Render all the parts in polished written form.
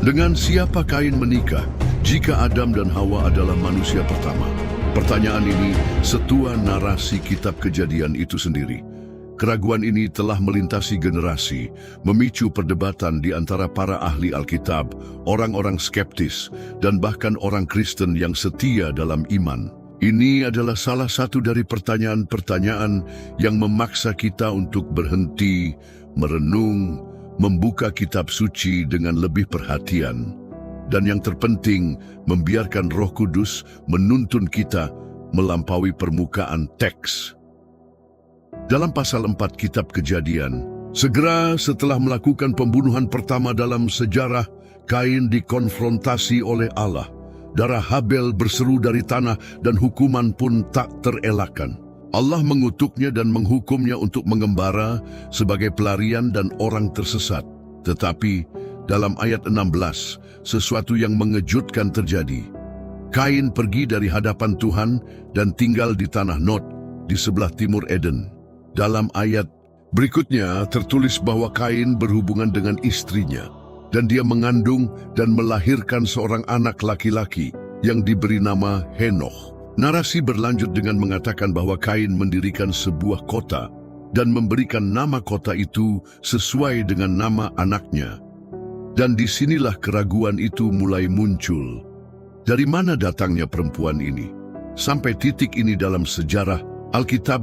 Dengan siapa Kain menikah jika Adam dan Hawa adalah manusia pertama? Pertanyaan ini setua narasi kitab Kejadian itu sendiri. Keraguan ini telah melintasi generasi, memicu perdebatan di antara para ahli Alkitab, orang-orang skeptis, dan bahkan orang Kristen yang setia dalam iman. Ini adalah salah satu dari pertanyaan-pertanyaan yang memaksa kita untuk berhenti, merenung, membuka kitab suci dengan lebih perhatian. Dan yang terpenting, membiarkan Roh Kudus menuntun kita melampaui permukaan teks. Dalam pasal 4 kitab Kejadian, segera setelah melakukan pembunuhan pertama dalam sejarah, Kain dikonfrontasi oleh Allah. Darah Habel berseru dari tanah dan hukuman pun tak terelakkan. Allah mengutuknya dan menghukumnya untuk mengembara sebagai pelarian dan orang tersesat. Tetapi dalam ayat 16, sesuatu yang mengejutkan terjadi. Kain pergi dari hadapan Tuhan dan tinggal di tanah Nod di sebelah timur Eden. Dalam ayat berikutnya tertulis bahwa Kain berhubungan dengan istrinya dan dia mengandung dan melahirkan seorang anak laki-laki yang diberi nama Henoch. Narasi berlanjut dengan mengatakan bahwa Kain mendirikan sebuah kota dan memberikan nama kota itu sesuai dengan nama anaknya. Dan disinilah keraguan itu mulai muncul. Dari mana datangnya perempuan ini? Sampai titik ini dalam sejarah, Alkitab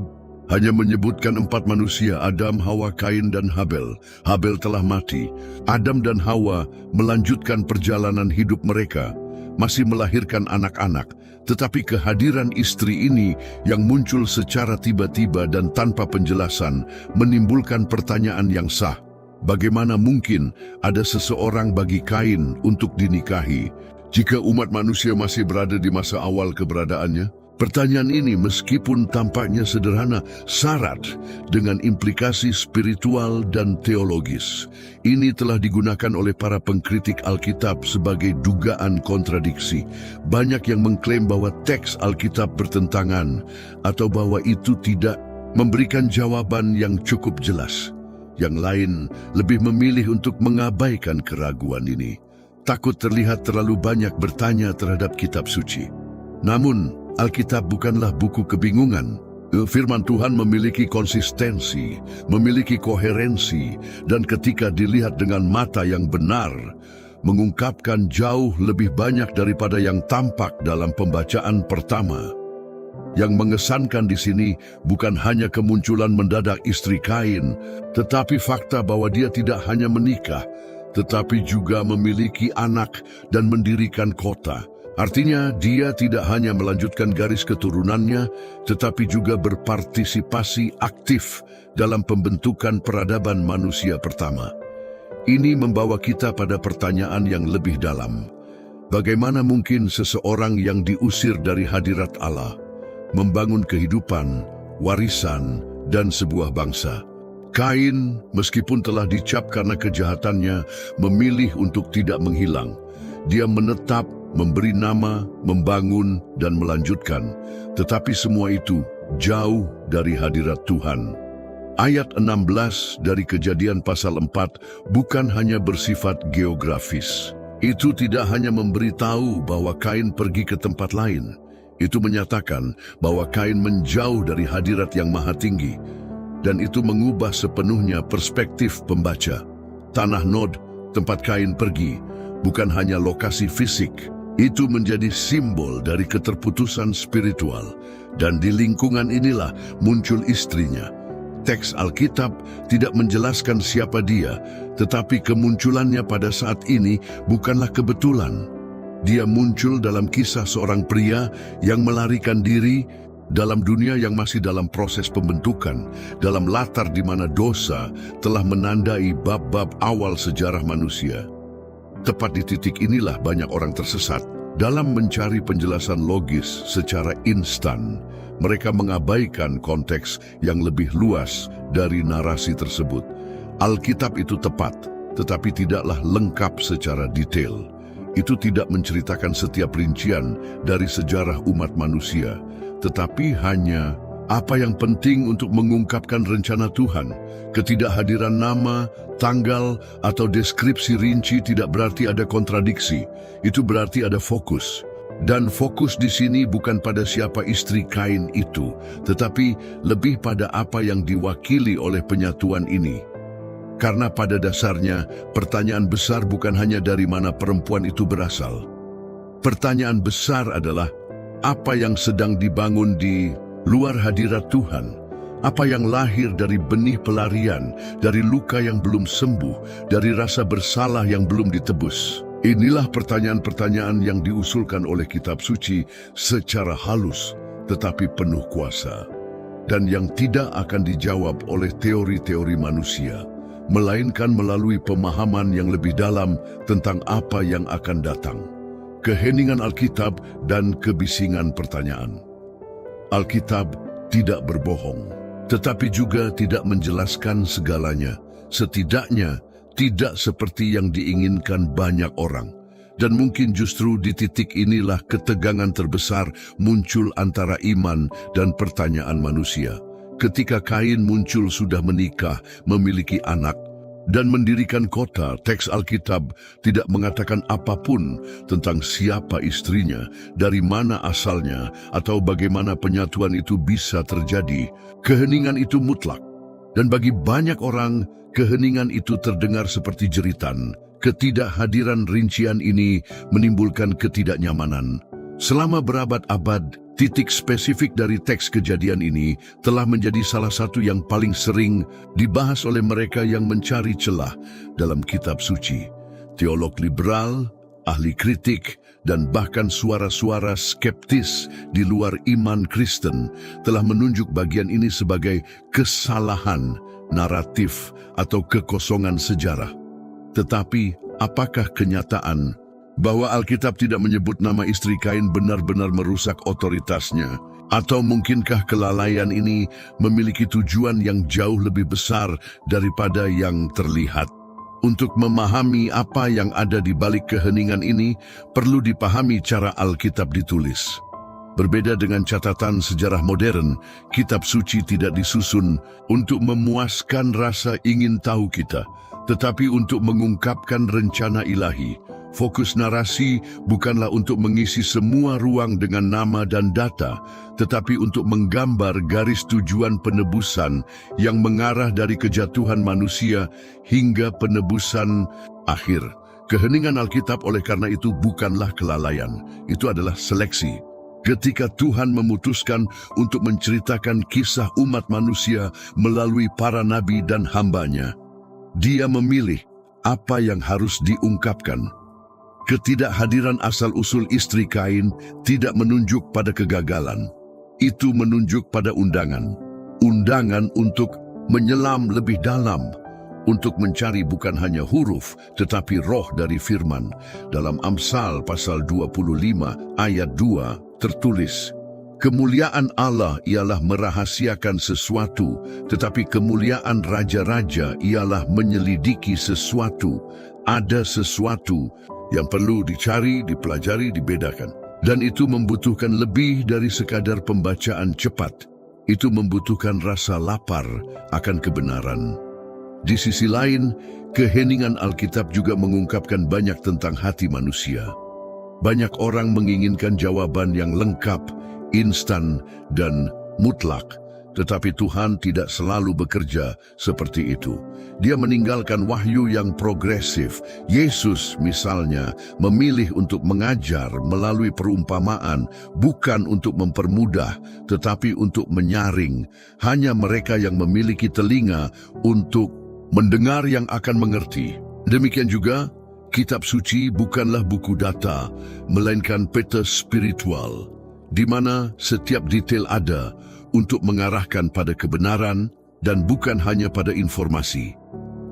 hanya menyebutkan 4 manusia, Adam, Hawa, Kain, dan Habel. Habel telah mati. Adam dan Hawa melanjutkan perjalanan hidup mereka, masih melahirkan anak-anak. Tetapi kehadiran istri ini yang muncul secara tiba-tiba dan tanpa penjelasan menimbulkan pertanyaan yang sah. Bagaimana mungkin ada seseorang bagi Kain untuk dinikahi jika umat manusia masih berada di masa awal keberadaannya? Pertanyaan ini meskipun tampaknya sederhana, syarat dengan implikasi spiritual dan teologis. Ini telah digunakan oleh para pengkritik Alkitab sebagai dugaan kontradiksi. Banyak yang mengklaim bahwa teks Alkitab bertentangan atau bahwa itu tidak memberikan jawaban yang cukup jelas. Yang lain lebih memilih untuk mengabaikan keraguan ini. Takut terlihat terlalu banyak bertanya terhadap kitab suci. Namun, Alkitab bukanlah buku kebingungan. Firman Tuhan memiliki konsistensi, memiliki koherensi, dan ketika dilihat dengan mata yang benar, mengungkapkan jauh lebih banyak daripada yang tampak dalam pembacaan pertama. Yang mengesankan di sini bukan hanya kemunculan mendadak istri Kain, tetapi fakta bahwa dia tidak hanya menikah, tetapi juga memiliki anak dan mendirikan kota. Artinya, dia tidak hanya melanjutkan garis keturunannya, tetapi juga berpartisipasi aktif dalam pembentukan peradaban manusia pertama. Ini membawa kita pada pertanyaan yang lebih dalam. Bagaimana mungkin seseorang yang diusir dari hadirat Allah membangun kehidupan, warisan, dan sebuah bangsa? Kain, meskipun telah dicap karena kejahatannya, memilih untuk tidak menghilang. Dia menetap, memberi nama, membangun, dan melanjutkan. Tetapi semua itu jauh dari hadirat Tuhan. Ayat 16 dari Kejadian pasal 4 bukan hanya bersifat geografis. Itu tidak hanya memberitahu bahwa Kain pergi ke tempat lain. Itu menyatakan bahwa Kain menjauh dari hadirat yang maha tinggi. Dan itu mengubah sepenuhnya perspektif pembaca. Tanah Nod, tempat Kain pergi, bukan hanya lokasi fisik. Itu menjadi simbol dari keterputusan spiritual. Dan di lingkungan inilah muncul istrinya. Teks Alkitab tidak menjelaskan siapa dia, tetapi kemunculannya pada saat ini bukanlah kebetulan. Dia muncul dalam kisah seorang pria yang melarikan diri dalam dunia yang masih dalam proses pembentukan, dalam latar di mana dosa telah menandai bab-bab awal sejarah manusia. Tepat di titik inilah banyak orang tersesat. Dalam mencari penjelasan logis secara instan, mereka mengabaikan konteks yang lebih luas dari narasi tersebut. Alkitab itu tepat, tetapi tidaklah lengkap secara detail. Itu tidak menceritakan setiap rincian dari sejarah umat manusia, tetapi hanya Apa yang penting untuk mengungkapkan rencana Tuhan? Ketidakhadiran nama, tanggal, atau deskripsi rinci tidak berarti ada kontradiksi. Itu berarti ada fokus. Dan fokus di sini bukan pada siapa istri Kain itu, tetapi lebih pada apa yang diwakili oleh penyatuan ini. Karena pada dasarnya, pertanyaan besar bukan hanya dari mana perempuan itu berasal. Pertanyaan besar adalah, apa yang sedang dibangun di luar hadirat Tuhan? Apa yang lahir dari benih pelarian, dari luka yang belum sembuh, dari rasa bersalah yang belum ditebus? Inilah pertanyaan-pertanyaan yang diusulkan oleh kitab suci secara halus, tetapi penuh kuasa. Dan yang tidak akan dijawab oleh teori-teori manusia, melainkan melalui pemahaman yang lebih dalam tentang apa yang akan datang. Keheningan Alkitab dan kebisingan pertanyaan. Alkitab tidak berbohong, tetapi juga tidak menjelaskan segalanya. Setidaknya tidak seperti yang diinginkan banyak orang. Dan mungkin justru di titik inilah ketegangan terbesar muncul antara iman dan pertanyaan manusia. Ketika Kain muncul sudah menikah, memiliki anak, dan mendirikan kota, teks Alkitab tidak mengatakan apapun tentang siapa istrinya, dari mana asalnya, atau bagaimana penyatuan itu bisa terjadi. Keheningan itu mutlak. Dan bagi banyak orang, keheningan itu terdengar seperti jeritan. Ketidakhadiran rincian ini menimbulkan ketidaknyamanan. Selama berabad-abad, titik spesifik dari teks Kejadian ini telah menjadi salah satu yang paling sering dibahas oleh mereka yang mencari celah dalam kitab suci. Teolog liberal, ahli kritik, dan bahkan suara-suara skeptis di luar iman Kristen telah menunjuk bagian ini sebagai kesalahan naratif atau kekosongan sejarah. Tetapi, apakah kenyataan bahwa Alkitab tidak menyebut nama istri Kain benar-benar merusak otoritasnya? Atau mungkinkah kelalaian ini memiliki tujuan yang jauh lebih besar daripada yang terlihat? Untuk memahami apa yang ada di balik keheningan ini, perlu dipahami cara Alkitab ditulis. Berbeda dengan catatan sejarah modern, kitab suci tidak disusun untuk memuaskan rasa ingin tahu kita, tetapi untuk mengungkapkan rencana ilahi. Fokus narasi bukanlah untuk mengisi semua ruang dengan nama dan data, tetapi untuk menggambar garis tujuan penebusan yang mengarah dari kejatuhan manusia hingga penebusan akhir. Keheningan Alkitab oleh karena itu bukanlah kelalaian, itu adalah seleksi. Ketika Tuhan memutuskan untuk menceritakan kisah umat manusia melalui para nabi dan hambanya, Dia memilih apa yang harus diungkapkan. Ketidakhadiran asal-usul istri Kain tidak menunjuk pada kegagalan. Itu menunjuk pada undangan. Undangan untuk menyelam lebih dalam, untuk mencari bukan hanya huruf, tetapi roh dari firman. Dalam Amsal pasal 25 ayat 2 tertulis, kemuliaan Allah ialah merahasiakan sesuatu, tetapi kemuliaan raja-raja ialah menyelidiki sesuatu. Ada sesuatu yang perlu dicari, dipelajari, dibedakan. Dan itu membutuhkan lebih dari sekadar pembacaan cepat. Itu membutuhkan rasa lapar akan kebenaran. Di sisi lain, keheningan Alkitab juga mengungkapkan banyak tentang hati manusia. Banyak orang menginginkan jawaban yang lengkap, instan, dan mutlak. Tetapi Tuhan tidak selalu bekerja seperti itu. Dia meninggalkan wahyu yang progresif. Yesus misalnya memilih untuk mengajar melalui perumpamaan, bukan untuk mempermudah, tetapi untuk menyaring. Hanya mereka yang memiliki telinga untuk mendengar yang akan mengerti. Demikian juga, kitab suci bukanlah buku data, melainkan peta spiritual, di mana setiap detail ada untuk mengarahkan pada kebenaran dan bukan hanya pada informasi.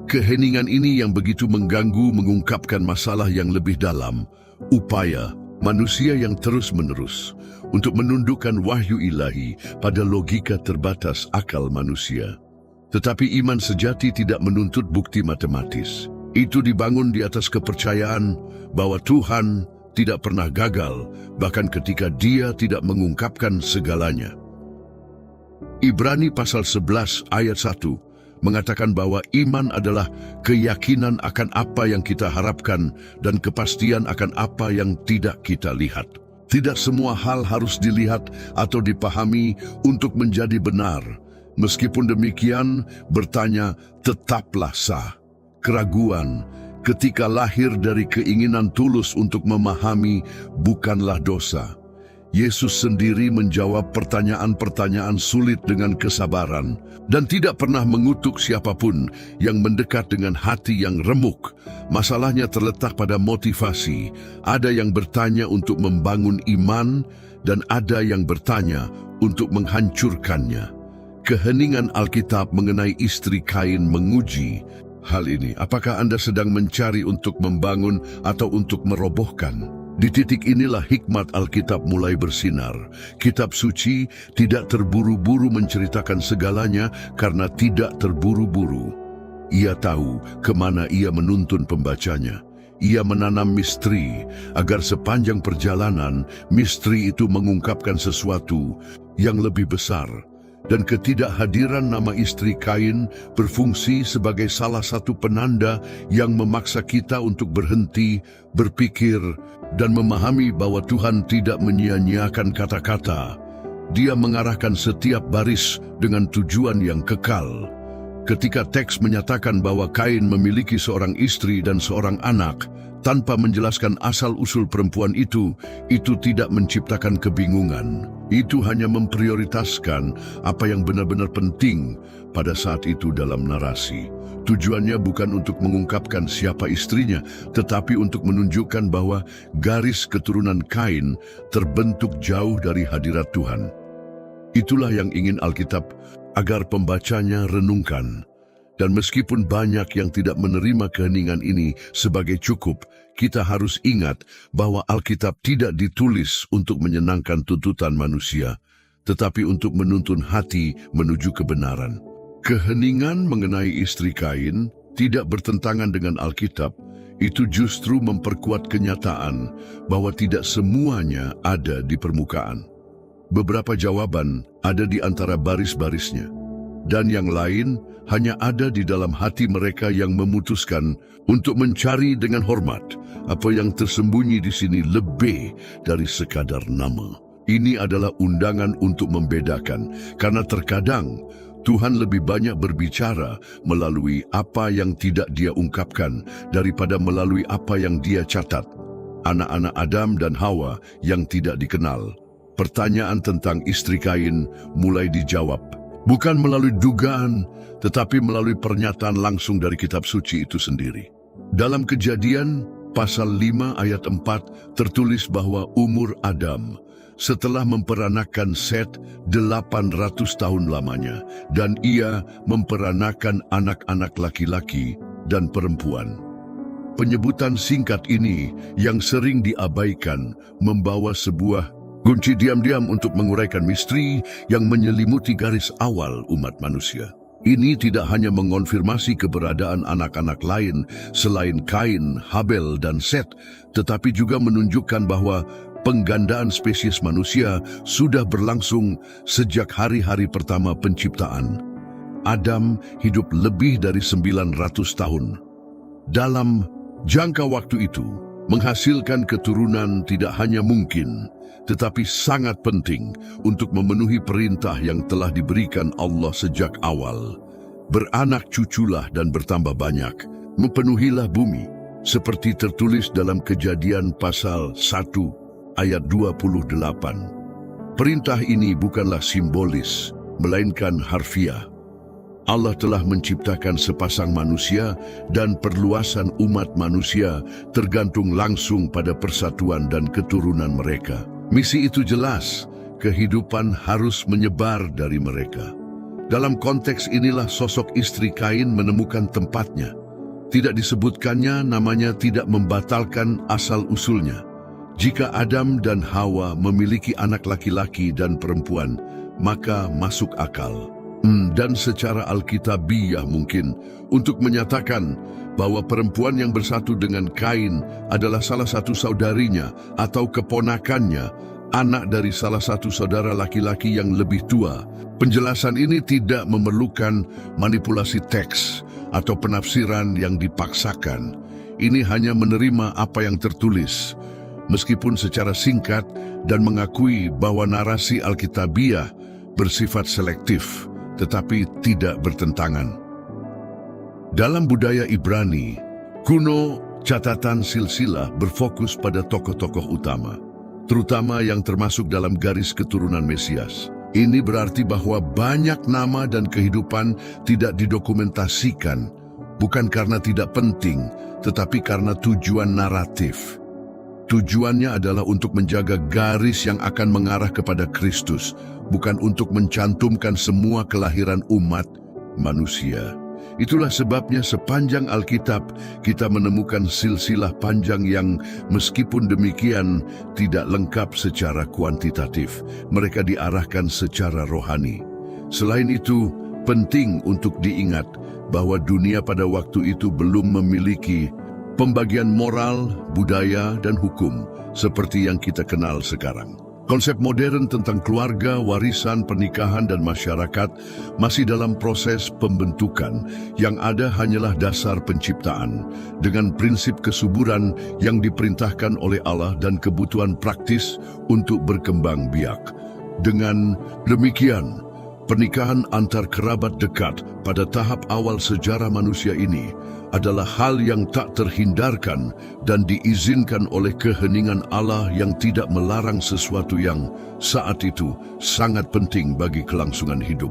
Keheningan ini yang begitu mengganggu mengungkapkan masalah yang lebih dalam, upaya manusia yang terus-menerus untuk menundukkan wahyu ilahi pada logika terbatas akal manusia. Tetapi iman sejati tidak menuntut bukti matematis. Itu dibangun di atas kepercayaan bahwa Tuhan tidak pernah gagal, bahkan ketika Dia tidak mengungkapkan segalanya. Ibrani pasal 11 ayat 1 mengatakan bahwa iman adalah keyakinan akan apa yang kita harapkan dan kepastian akan apa yang tidak kita lihat. Tidak semua hal harus dilihat atau dipahami untuk menjadi benar. Meskipun demikian, bertanya tetaplah sah. Keraguan ketika lahir dari keinginan tulus untuk memahami bukanlah dosa. Yesus sendiri menjawab pertanyaan-pertanyaan sulit dengan kesabaran dan tidak pernah mengutuk siapapun yang mendekat dengan hati yang remuk. Masalahnya terletak pada motivasi. Ada yang bertanya untuk membangun iman dan ada yang bertanya untuk menghancurkannya. Keheningan Alkitab mengenai istri Kain menguji hal ini. Apakah Anda sedang mencari untuk membangun atau untuk merobohkan? Di titik inilah hikmat Alkitab mulai bersinar. Kitab suci tidak terburu-buru menceritakan segalanya karena tidak terburu-buru. Ia tahu kemana ia menuntun pembacanya. Ia menanam misteri agar sepanjang perjalanan misteri itu mengungkapkan sesuatu yang lebih besar. Dan ketidakhadiran nama istri Kain berfungsi sebagai salah satu penanda yang memaksa kita untuk berhenti, berpikir, dan memahami bahwa Tuhan tidak menyia-nyiakan kata-kata. Dia mengarahkan setiap baris dengan tujuan yang kekal. Ketika teks menyatakan bahwa Kain memiliki seorang istri dan seorang anak, tanpa menjelaskan asal-usul perempuan itu tidak menciptakan kebingungan. Itu hanya memprioritaskan apa yang benar-benar penting pada saat itu dalam narasi. Tujuannya bukan untuk mengungkapkan siapa istrinya, tetapi untuk menunjukkan bahwa garis keturunan Kain terbentuk jauh dari hadirat Tuhan. Itulah yang ingin Alkitab agar pembacanya renungkan. Dan meskipun banyak yang tidak menerima keheningan ini sebagai cukup, kita harus ingat bahwa Alkitab tidak ditulis untuk menyenangkan tuntutan manusia, tetapi untuk menuntun hati menuju kebenaran. Keheningan mengenai istri Kain tidak bertentangan dengan Alkitab. Itu justru memperkuat kenyataan bahwa tidak semuanya ada di permukaan. Beberapa jawaban ada di antara baris-barisnya, dan yang lain hanya ada di dalam hati mereka yang memutuskan untuk mencari dengan hormat apa yang tersembunyi di sini lebih dari sekadar nama. Ini adalah undangan untuk membedakan, karena terkadang Tuhan lebih banyak berbicara melalui apa yang tidak Dia ungkapkan daripada melalui apa yang Dia catat. Anak-anak Adam dan Hawa yang tidak dikenal. Pertanyaan tentang istri Kain mulai dijawab, bukan melalui dugaan, tetapi melalui pernyataan langsung dari kitab suci itu sendiri. Dalam Kejadian, pasal 5 ayat 4, tertulis bahwa umur Adam setelah memperanakan Set 800 tahun lamanya, dan ia memperanakan anak-anak laki-laki dan perempuan. Penyebutan singkat ini yang sering diabaikan membawa sebuah kunci diam-diam untuk menguraikan misteri yang menyelimuti garis awal umat manusia. Ini tidak hanya mengonfirmasi keberadaan anak-anak lain selain Kain, Habel, dan Set, tetapi juga menunjukkan bahwa penggandaan spesies manusia sudah berlangsung sejak hari-hari pertama penciptaan. Adam hidup lebih dari 900 tahun. Dalam jangka waktu itu, menghasilkan keturunan tidak hanya mungkin, tetapi sangat penting untuk memenuhi perintah yang telah diberikan Allah sejak awal. Beranak cuculah dan bertambah banyak, memenuhilah bumi, seperti tertulis dalam Kejadian pasal 1 ayat 28. Perintah ini bukanlah simbolis, melainkan harfiah. Allah telah menciptakan sepasang manusia dan perluasan umat manusia tergantung langsung pada persatuan dan keturunan mereka. Misi itu jelas, kehidupan harus menyebar dari mereka. Dalam konteks inilah sosok istri Kain menemukan tempatnya. Tidak disebutkannya namanya tidak membatalkan asal-usulnya. Jika Adam dan Hawa memiliki anak laki-laki dan perempuan, maka masuk akal. Dan secara alkitabiah mungkin untuk menyatakan bahwa perempuan yang bersatu dengan Kain adalah salah satu saudarinya atau keponakannya anak dari salah satu saudara laki-laki yang lebih tua. Penjelasan ini tidak memerlukan manipulasi teks atau penafsiran yang dipaksakan. Ini hanya menerima apa yang tertulis, meskipun secara singkat, dan mengakui bahwa narasi Alkitabiah bersifat selektif, tetapi tidak bertentangan. Dalam budaya Ibrani kuno, catatan silsilah berfokus pada tokoh-tokoh utama, terutama yang termasuk dalam garis keturunan Mesias. Ini berarti bahwa banyak nama dan kehidupan tidak didokumentasikan, bukan karena tidak penting, tetapi karena tujuan naratif. Tujuannya adalah untuk menjaga garis yang akan mengarah kepada Kristus, bukan untuk mencantumkan semua kelahiran umat manusia. Itulah sebabnya sepanjang Alkitab kita menemukan silsilah panjang yang meskipun demikian tidak lengkap secara kuantitatif. Mereka diarahkan secara rohani. Selain itu, penting untuk diingat bahwa dunia pada waktu itu belum memiliki pembagian moral, budaya, dan hukum seperti yang kita kenal sekarang. Konsep modern tentang keluarga, warisan, pernikahan, dan masyarakat masih dalam proses pembentukan. Yang ada hanyalah dasar penciptaan, dengan prinsip kesuburan yang diperintahkan oleh Allah dan kebutuhan praktis untuk berkembang biak. Dengan demikian, pernikahan antar kerabat dekat pada tahap awal sejarah manusia ini adalah hal yang tak terhindarkan dan diizinkan oleh keheningan Allah yang tidak melarang sesuatu yang saat itu sangat penting bagi kelangsungan hidup.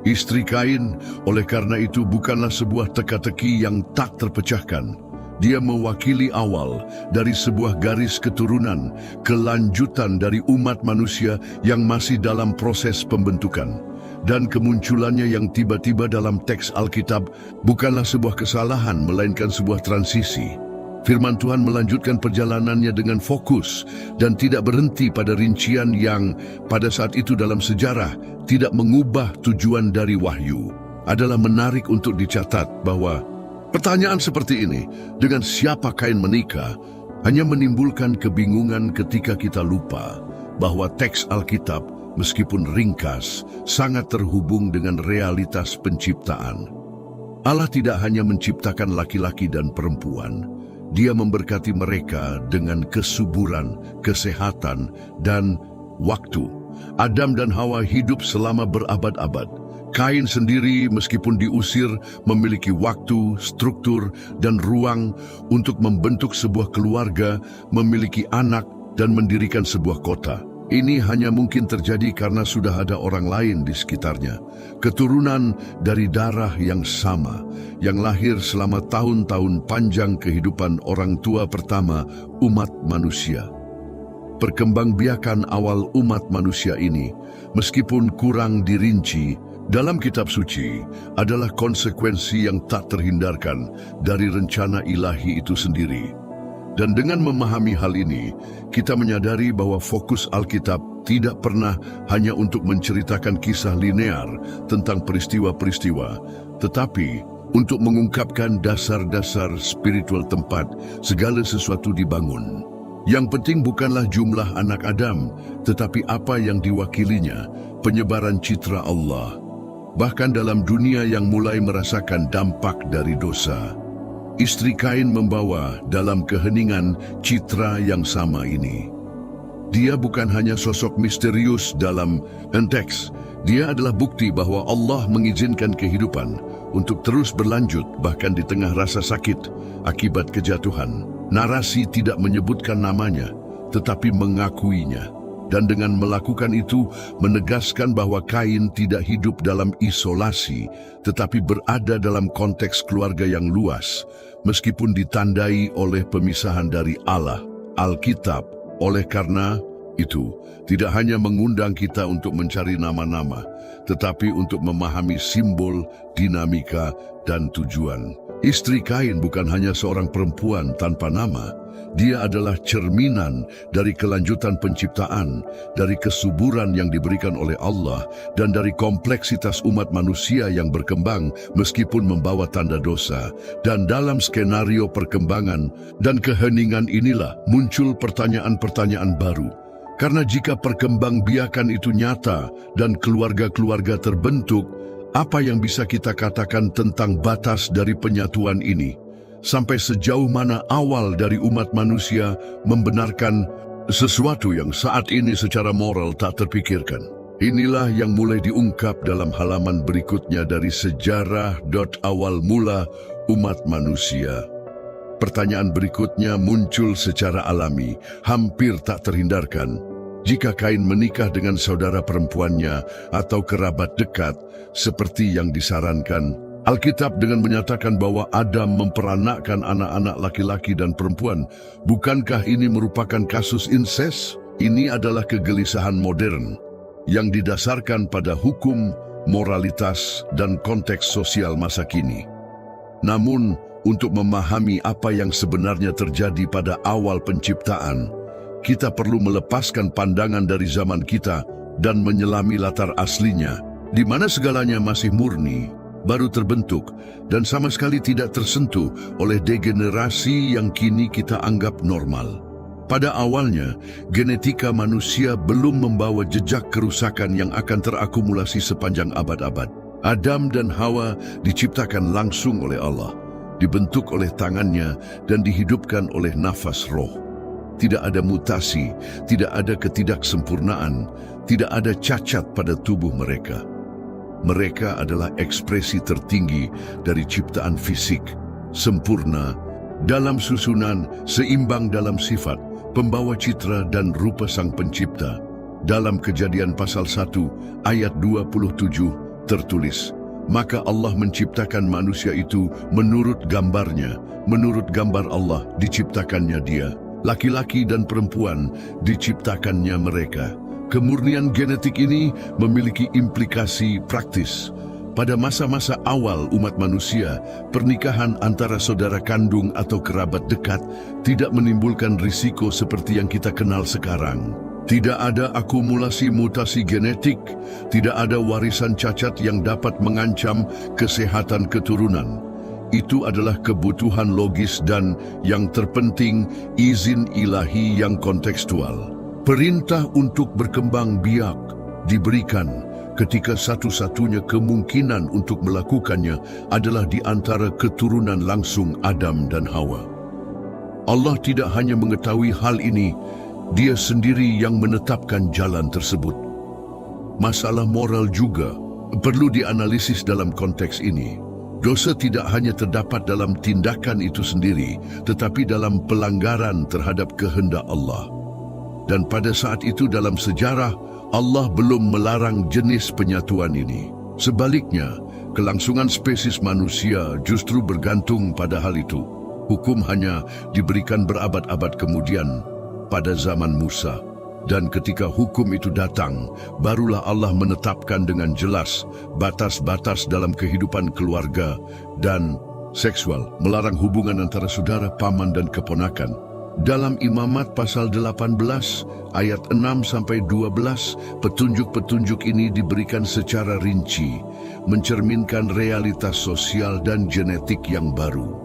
Istri Kain, oleh karena itu, bukanlah sebuah teka-teki yang tak terpecahkan. Dia mewakili awal dari sebuah garis keturunan, kelanjutan dari umat manusia yang masih dalam proses pembentukan. Dan kemunculannya yang tiba-tiba dalam teks Alkitab bukanlah sebuah kesalahan, melainkan sebuah transisi. Firman Tuhan melanjutkan perjalanannya dengan fokus dan tidak berhenti pada rincian yang pada saat itu dalam sejarah tidak mengubah tujuan dari wahyu. Adalah menarik untuk dicatat bahwa pertanyaan seperti ini, dengan siapa Kain menikah, hanya menimbulkan kebingungan ketika kita lupa bahwa teks Alkitab, meskipun ringkas, sangat terhubung dengan realitas penciptaan. Allah tidak hanya menciptakan laki-laki dan perempuan, Dia memberkati mereka dengan kesuburan, kesehatan, dan waktu. Adam dan Hawa hidup selama berabad-abad. Kain sendiri, meskipun diusir, memiliki waktu, struktur, dan ruang untuk membentuk sebuah keluarga, memiliki anak, dan mendirikan sebuah kota. Ini hanya mungkin terjadi karena sudah ada orang lain di sekitarnya. Keturunan dari darah yang sama, yang lahir selama tahun-tahun panjang kehidupan orang tua pertama umat manusia. Perkembangbiakan awal umat manusia ini, meskipun kurang dirinci dalam kitab suci, adalah konsekuensi yang tak terhindarkan dari rencana ilahi itu sendiri. Dan dengan memahami hal ini, kita menyadari bahwa fokus Alkitab tidak pernah hanya untuk menceritakan kisah linear tentang peristiwa-peristiwa, tetapi untuk mengungkapkan dasar-dasar spiritual tempat segala sesuatu dibangun. Yang penting bukanlah jumlah anak Adam, tetapi apa yang diwakilinya, penyebaran citra Allah. Bahkan dalam dunia yang mulai merasakan dampak dari dosa, istri Kain membawa dalam keheningan citra yang sama ini. Dia bukan hanya sosok misterius dalam teks, dia adalah bukti bahwa Allah mengizinkan kehidupan untuk terus berlanjut bahkan di tengah rasa sakit akibat kejatuhan. Narasi tidak menyebutkan namanya, tetapi mengakuinya. Dan dengan melakukan itu, menegaskan bahwa Kain tidak hidup dalam isolasi, tetapi berada dalam konteks keluarga yang luas, meskipun ditandai oleh pemisahan dari Allah, Alkitab. Oleh karena itu, tidak hanya mengundang kita untuk mencari nama-nama, tetapi untuk memahami simbol, dinamika, dan tujuan. Istri Kain bukan hanya seorang perempuan tanpa nama. Dia adalah cerminan dari kelanjutan penciptaan, dari kesuburan yang diberikan oleh Allah, dan dari kompleksitas umat manusia yang berkembang meskipun membawa tanda dosa. Dan dalam skenario perkembangan dan keheningan inilah muncul pertanyaan-pertanyaan baru. Karena jika perkembangbiakan itu nyata dan keluarga-keluarga terbentuk, apa yang bisa kita katakan tentang batas dari penyatuan ini? Sampai sejauh mana awal dari umat manusia membenarkan sesuatu yang saat ini secara moral tak terpikirkan? Inilah yang mulai diungkap dalam halaman berikutnya dari sejarah awal mula umat manusia. Pertanyaan berikutnya muncul secara alami, hampir tak terhindarkan. Jika Kain menikah dengan saudara perempuannya atau kerabat dekat, seperti yang disarankan, Alkitab dengan menyatakan bahwa Adam memperanakkan anak-anak laki-laki dan perempuan, bukankah ini merupakan kasus insest? Ini adalah kegelisahan modern yang didasarkan pada hukum, moralitas, dan konteks sosial masa kini. Namun, untuk memahami apa yang sebenarnya terjadi pada awal penciptaan, kita perlu melepaskan pandangan dari zaman kita dan menyelami latar aslinya, di mana segalanya masih murni, baru terbentuk, dan sama sekali tidak tersentuh oleh degenerasi yang kini kita anggap normal. Pada awalnya, genetika manusia belum membawa jejak kerusakan yang akan terakumulasi sepanjang abad-abad. Adam dan Hawa diciptakan langsung oleh Allah, dibentuk oleh tangannya dan dihidupkan oleh nafas roh. Tidak ada mutasi, tidak ada ketidaksempurnaan, tidak ada cacat pada tubuh mereka. Mereka adalah ekspresi tertinggi dari ciptaan fisik, sempurna dalam susunan, seimbang dalam sifat, pembawa citra dan rupa Sang Pencipta. Dalam Kejadian pasal 1 ayat 27 tertulis, "Maka Allah menciptakan manusia itu menurut gambarnya, menurut gambar Allah diciptakannya dia. Laki-laki dan perempuan diciptakannya mereka." Kemurnian genetik ini memiliki implikasi praktis. Pada masa-masa awal umat manusia, pernikahan antara saudara kandung atau kerabat dekat tidak menimbulkan risiko seperti yang kita kenal sekarang. Tidak ada akumulasi mutasi genetik, tidak ada warisan cacat yang dapat mengancam kesehatan keturunan. Itu adalah kebutuhan logis dan, yang terpenting, izin ilahi yang kontekstual. Perintah untuk berkembang biak diberikan ketika satu-satunya kemungkinan untuk melakukannya adalah di antara keturunan langsung Adam dan Hawa. Allah tidak hanya mengetahui hal ini, Dia sendiri yang menetapkan jalan tersebut. Masalah moral juga perlu dianalisis dalam konteks ini. Dosa tidak hanya terdapat dalam tindakan itu sendiri, tetapi dalam pelanggaran terhadap kehendak Allah. Dan pada saat itu dalam sejarah, Allah belum melarang jenis penyatuan ini. Sebaliknya, kelangsungan spesies manusia justru bergantung pada hal itu. Hukum hanya diberikan berabad-abad kemudian pada zaman Musa. Dan ketika hukum itu datang, barulah Allah menetapkan dengan jelas batas-batas dalam kehidupan keluarga dan seksual, melarang hubungan antara saudara, paman, dan keponakan. Dalam Imamat pasal 18 ayat 6-12, petunjuk-petunjuk ini diberikan secara rinci, mencerminkan realitas sosial dan genetik yang baru.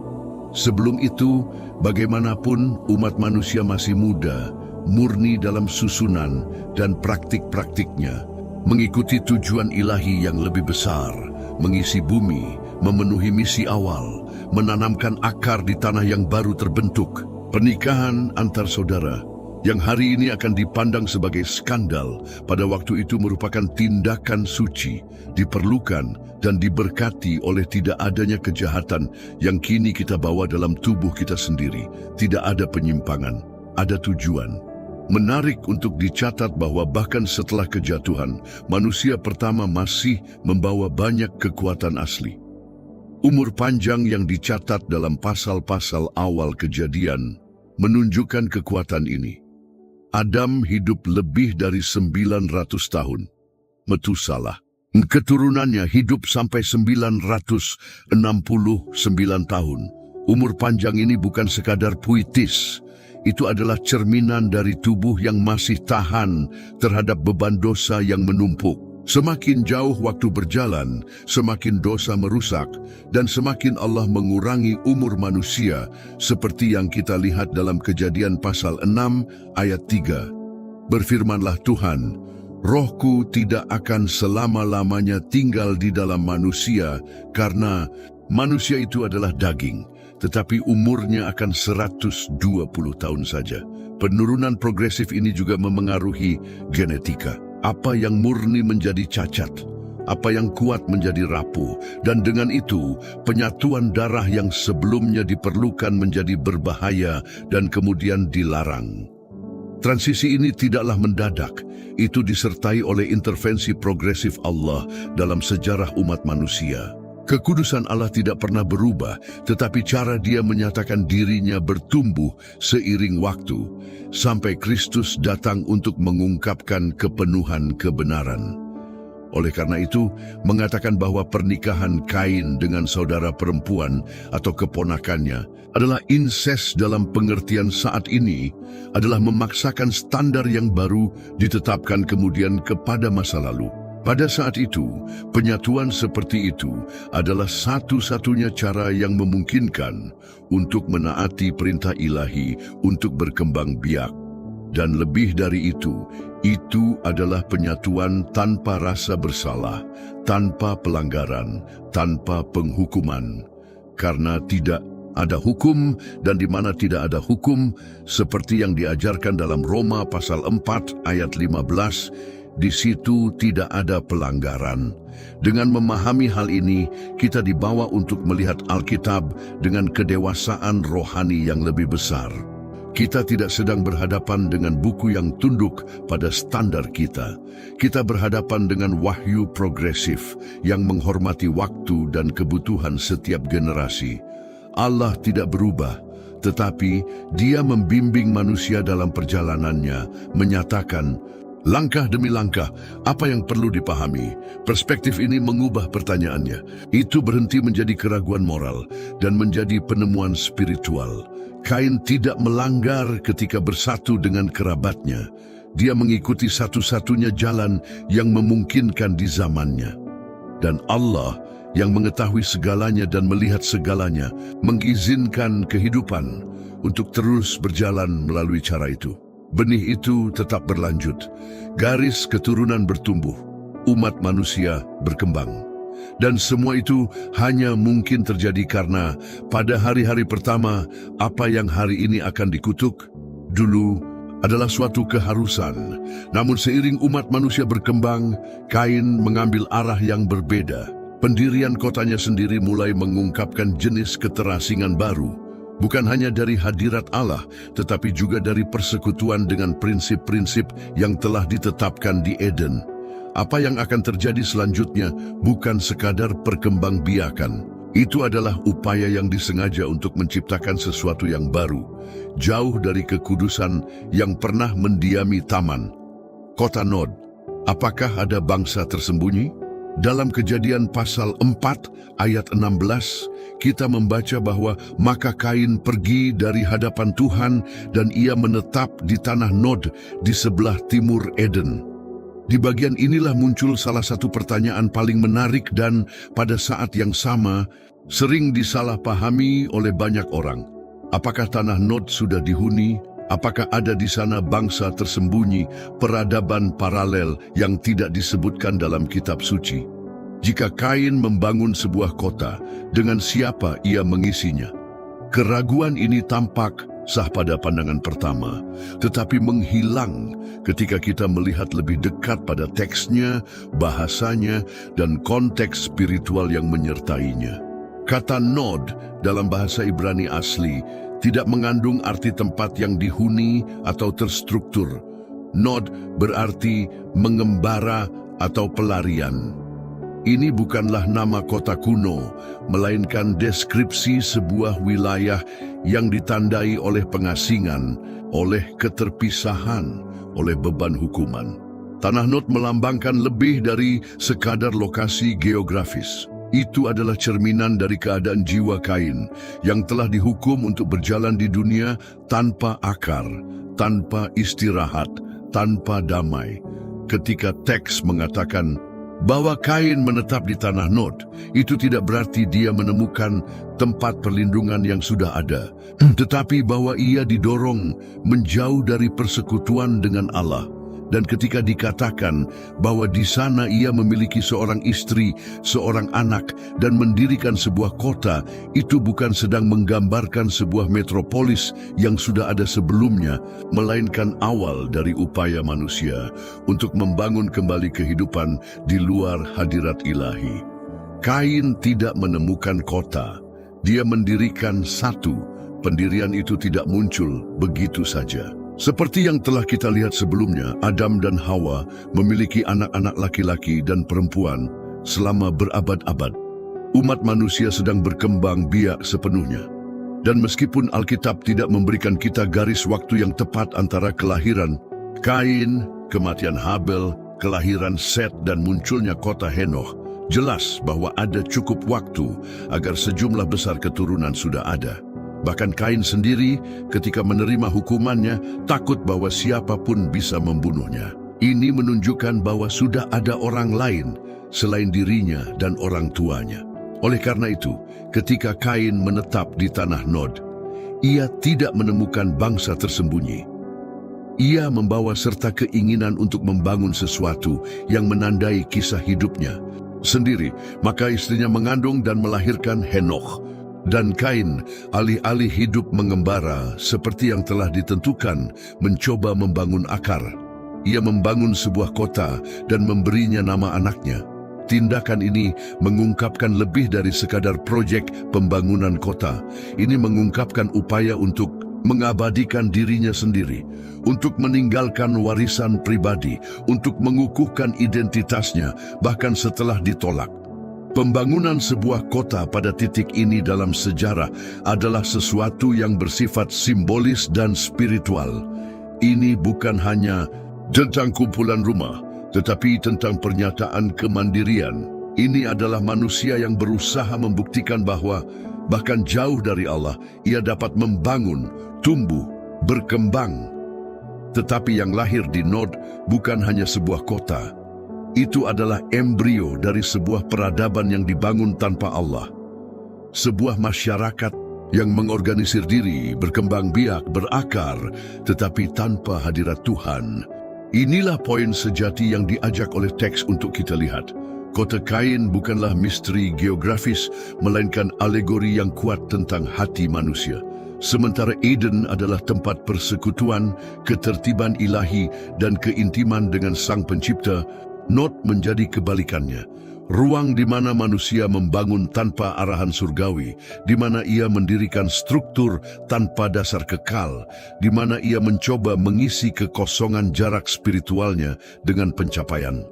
Sebelum itu, bagaimanapun umat manusia masih muda, murni dalam susunan dan praktik-praktiknya, mengikuti tujuan ilahi yang lebih besar, mengisi bumi, memenuhi misi awal, menanamkan akar di tanah yang baru terbentuk. Pernikahan antar saudara yang hari ini akan dipandang sebagai skandal, pada waktu itu merupakan tindakan suci, diperlukan dan diberkati oleh tidak adanya kejahatan yang kini kita bawa dalam tubuh kita sendiri. Tidak ada penyimpangan, ada tujuan. Menarik untuk dicatat bahwa bahkan setelah kejatuhan, manusia pertama masih membawa banyak kekuatan asli. Umur panjang yang dicatat dalam pasal-pasal awal Kejadian menunjukkan kekuatan ini. Adam hidup lebih dari 900 tahun. Metusalah, keturunannya hidup sampai 969 tahun. Umur panjang ini bukan sekadar puitis. Itu adalah cerminan dari tubuh yang masih tahan terhadap beban dosa yang menumpuk. Semakin jauh waktu berjalan, semakin dosa merusak, dan semakin Allah mengurangi umur manusia, seperti yang kita lihat dalam Kejadian pasal 6 ayat 3. Berfirmanlah Tuhan, Rohku tidak akan selama-lamanya tinggal di dalam manusia, karena manusia itu adalah daging, tetapi umurnya akan 120 tahun saja. Penurunan progresif ini juga memengaruhi genetika. Apa yang murni menjadi cacat, apa yang kuat menjadi rapuh, dan dengan itu penyatuan darah yang sebelumnya diperlukan menjadi berbahaya dan kemudian dilarang. Transisi ini tidaklah mendadak, itu disertai oleh intervensi progresif Allah dalam sejarah umat manusia. Kekudusan Allah tidak pernah berubah, tetapi cara Dia menyatakan dirinya bertumbuh seiring waktu, sampai Kristus datang untuk mengungkapkan kepenuhan kebenaran. Oleh karena itu, mengatakan bahwa pernikahan Kain dengan saudara perempuan atau keponakannya adalah incest dalam pengertian saat ini, adalah memaksakan standar yang baru ditetapkan kemudian kepada masa lalu. Pada saat itu, penyatuan seperti itu adalah satu-satunya cara yang memungkinkan untuk menaati perintah ilahi untuk berkembang biak. Dan lebih dari itu adalah penyatuan tanpa rasa bersalah, tanpa pelanggaran, tanpa penghukuman. Karena tidak ada hukum, dan di mana tidak ada hukum, seperti yang diajarkan dalam Roma pasal 4 ayat 15, di situ tidak ada pelanggaran. Dengan memahami hal ini, kita dibawa untuk melihat Alkitab dengan kedewasaan rohani yang lebih besar. Kita tidak sedang berhadapan dengan buku yang tunduk pada standar kita. Kita berhadapan dengan wahyu progresif yang menghormati waktu dan kebutuhan setiap generasi. Allah tidak berubah, tetapi Dia membimbing manusia dalam perjalanannya, menyatakan langkah demi langkah apa yang perlu dipahami. Perspektif ini mengubah pertanyaannya. Itu berhenti menjadi keraguan moral dan menjadi penemuan spiritual. Kain tidak melanggar ketika bersatu dengan kerabatnya. Dia mengikuti satu-satunya jalan yang memungkinkan di zamannya. Dan Allah yang mengetahui segalanya dan melihat segalanya mengizinkan kehidupan untuk terus berjalan melalui cara itu. Benih itu tetap berlanjut, garis keturunan bertumbuh, umat manusia berkembang. Dan semua itu hanya mungkin terjadi karena pada hari-hari pertama, apa yang hari ini akan dikutuk dulu adalah suatu keharusan. Namun seiring umat manusia berkembang, Kain mengambil arah yang berbeda. Pendirian kotanya sendiri mulai mengungkapkan jenis keterasingan baru. Bukan hanya dari hadirat Allah, tetapi juga dari persekutuan dengan prinsip-prinsip yang telah ditetapkan di Eden. Apa yang akan terjadi selanjutnya bukan sekadar perkembangbiakan. Itu adalah upaya yang disengaja untuk menciptakan sesuatu yang baru, jauh dari kekudusan yang pernah mendiami taman. Kota Nod, apakah ada bangsa tersembunyi? Dalam Kejadian pasal 4 ayat 16, kita membaca bahwa maka Kain pergi dari hadapan Tuhan dan ia menetap di tanah Nod di sebelah timur Eden. Di bagian inilah muncul salah satu pertanyaan paling menarik dan pada saat yang sama sering disalahpahami oleh banyak orang. Apakah tanah Nod sudah dihuni? Apakah ada di sana bangsa tersembunyi, peradaban paralel yang tidak disebutkan dalam kitab suci? Jika Kain membangun sebuah kota, dengan siapa ia mengisinya? Keraguan ini tampak sah pada pandangan pertama, tetapi menghilang ketika kita melihat lebih dekat pada teksnya, bahasanya, dan konteks spiritual yang menyertainya. Kata Nod dalam bahasa Ibrani asli tidak mengandung arti tempat yang dihuni atau terstruktur. Nod berarti mengembara atau pelarian. Ini bukanlah nama kota kuno, melainkan deskripsi sebuah wilayah yang ditandai oleh pengasingan, oleh keterpisahan, oleh beban hukuman. Tanah Nod melambangkan lebih dari sekadar lokasi geografis. Itu adalah cerminan dari keadaan jiwa Kain yang telah dihukum untuk berjalan di dunia tanpa akar, tanpa istirahat, tanpa damai. Ketika teks mengatakan Bahwa Kain menetap di tanah Nod, itu tidak berarti dia menemukan tempat perlindungan yang sudah ada, tetapi bahwa ia didorong menjauh dari persekutuan dengan Allah. Dan ketika dikatakan bahwa di sana ia memiliki seorang istri, seorang anak, dan mendirikan sebuah kota, itu bukan sedang menggambarkan sebuah metropolis yang sudah ada sebelumnya, melainkan awal dari upaya manusia untuk membangun kembali kehidupan di luar hadirat ilahi. Kain tidak menemukan kota, dia mendirikan satu. Pendirian itu tidak muncul begitu saja. Seperti yang telah kita lihat sebelumnya, Adam dan Hawa memiliki anak-anak laki-laki dan perempuan selama berabad-abad. Umat manusia sedang berkembang biak sepenuhnya. Dan meskipun Alkitab tidak memberikan kita garis waktu yang tepat antara kelahiran Kain, kematian Habel, kelahiran Set, dan munculnya kota Henoch, jelas bahwa ada cukup waktu agar sejumlah besar keturunan sudah ada. Bahkan Kain sendiri ketika menerima hukumannya takut bahwa siapapun bisa membunuhnya. Ini menunjukkan bahwa sudah ada orang lain selain dirinya dan orang tuanya. Oleh karena itu, ketika Kain menetap di tanah Nod, ia tidak menemukan bangsa tersembunyi. Ia membawa serta keinginan untuk membangun sesuatu yang menandai kisah hidupnya sendiri. Maka istrinya mengandung dan melahirkan Henoch. Dan Kain, alih-alih hidup mengembara seperti yang telah ditentukan, mencoba membangun akar. Ia membangun sebuah kota dan memberinya nama anaknya. Tindakan ini mengungkapkan lebih dari sekadar proyek pembangunan kota. Ini mengungkapkan upaya untuk mengabadikan dirinya sendiri, untuk meninggalkan warisan pribadi, untuk mengukuhkan identitasnya, bahkan setelah ditolak. Pembangunan sebuah kota pada titik ini dalam sejarah adalah sesuatu yang bersifat simbolis dan spiritual. Ini bukan hanya tentang kumpulan rumah, tetapi tentang pernyataan kemandirian. Ini adalah manusia yang berusaha membuktikan bahwa bahkan jauh dari Allah, ia dapat membangun, tumbuh, berkembang. Tetapi yang lahir di Nod bukan hanya sebuah kota. Itu adalah embrio dari sebuah peradaban yang dibangun tanpa Allah. Sebuah masyarakat yang mengorganisir diri, berkembang biak, berakar, tetapi tanpa hadirat Tuhan. Inilah poin sejati yang diajak oleh teks untuk kita lihat. Kota Kain bukanlah misteri geografis, melainkan alegori yang kuat tentang hati manusia. Sementara Eden adalah tempat persekutuan, ketertiban ilahi, dan keintiman dengan Sang Pencipta, Nod menjadi kebalikannya. Ruang di mana manusia membangun tanpa arahan surgawi, di mana ia mendirikan struktur tanpa dasar kekal, di mana ia mencoba mengisi kekosongan jarak spiritualnya dengan pencapaian.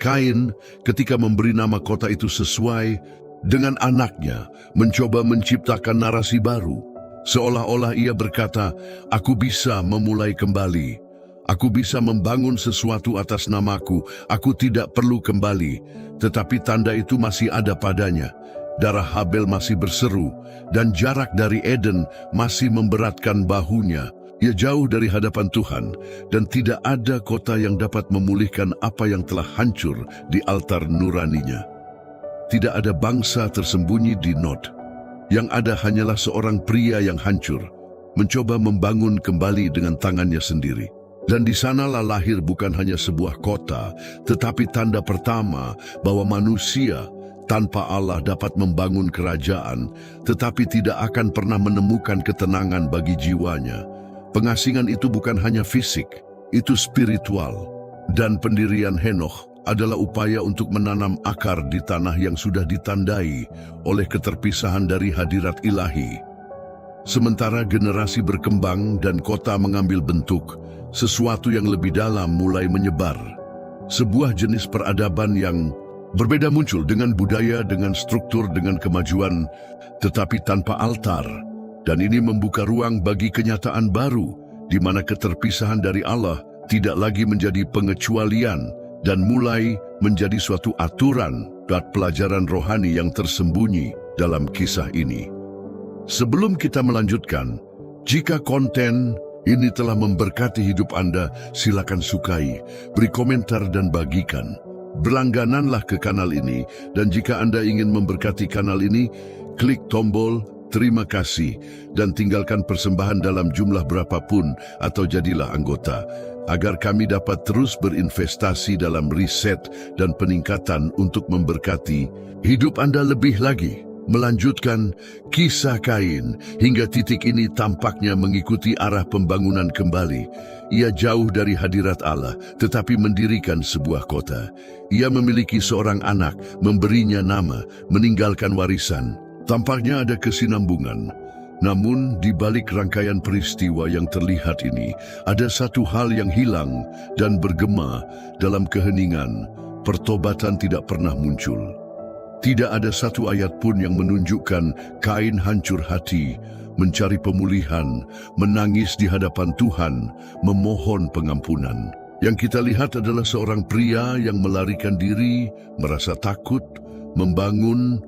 Kain, ketika memberi nama kota itu sesuai dengan anaknya, mencoba menciptakan narasi baru. Seolah-olah ia berkata, "Aku bisa memulai kembali. Aku bisa membangun sesuatu atas namaku. Aku tidak perlu kembali." Tetapi tanda itu masih ada padanya. Darah Habel masih berseru, dan jarak dari Eden masih memberatkan bahunya. Ia jauh dari hadapan Tuhan, dan tidak ada kota yang dapat memulihkan apa yang telah hancur di altar nuraninya. Tidak ada bangsa tersembunyi di Nod. Yang ada hanyalah seorang pria yang hancur, mencoba membangun kembali dengan tangannya sendiri. Dan di sanalah lahir bukan hanya sebuah kota, tetapi tanda pertama bahwa manusia tanpa Allah dapat membangun kerajaan, tetapi tidak akan pernah menemukan ketenangan bagi jiwanya. Pengasingan itu bukan hanya fisik, itu spiritual. Dan pendirian Henoch adalah upaya untuk menanam akar di tanah yang sudah ditandai oleh keterpisahan dari hadirat ilahi. Sementara generasi berkembang dan kota mengambil bentuk, sesuatu yang lebih dalam mulai menyebar. Sebuah jenis peradaban yang berbeda muncul dengan budaya, dengan struktur, dengan kemajuan, tetapi tanpa altar. Dan ini membuka ruang bagi kenyataan baru, di mana keterpisahan dari Allah tidak lagi menjadi pengecualian dan mulai menjadi suatu aturan dan pelajaran rohani yang tersembunyi dalam kisah ini. Sebelum kita melanjutkan, jika konten ini telah memberkati hidup Anda, silakan sukai, beri komentar dan bagikan. Berlanggananlah ke kanal ini, dan jika Anda ingin memberkati kanal ini, klik tombol terima kasih dan tinggalkan persembahan dalam jumlah berapapun atau jadilah anggota, agar kami dapat terus berinvestasi dalam riset dan peningkatan untuk memberkati hidup Anda lebih lagi. Melanjutkan kisah Kain hingga titik ini tampaknya mengikuti arah pembangunan kembali. Ia jauh dari hadirat Allah, tetapi mendirikan sebuah kota. Ia memiliki seorang anak, memberinya nama, meninggalkan warisan. Tampaknya ada kesinambungan. Namun, di balik rangkaian peristiwa yang terlihat ini, ada satu hal yang hilang dan bergema dalam keheningan. Pertobatan tidak pernah muncul. Tidak ada satu ayat pun yang menunjukkan Kain hancur hati, mencari pemulihan, menangis di hadapan Tuhan, memohon pengampunan. Yang kita lihat adalah seorang pria yang melarikan diri, merasa takut, membangun,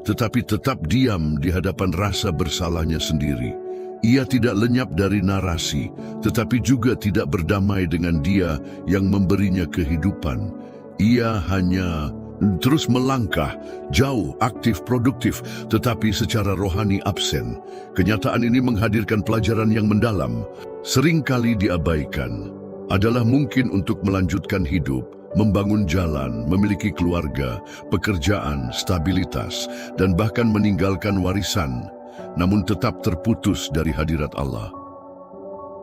tetapi tetap diam di hadapan rasa bersalahnya sendiri. Ia tidak lenyap dari narasi, tetapi juga tidak berdamai dengan Dia yang memberinya kehidupan. Ia hanya terus melangkah, jauh, aktif, produktif, tetapi secara rohani absen. Kenyataan ini menghadirkan pelajaran yang mendalam, seringkali diabaikan. Adalah mungkin untuk melanjutkan hidup, membangun jalan, memiliki keluarga, pekerjaan, stabilitas, dan bahkan meninggalkan warisan, namun tetap terputus dari hadirat Allah.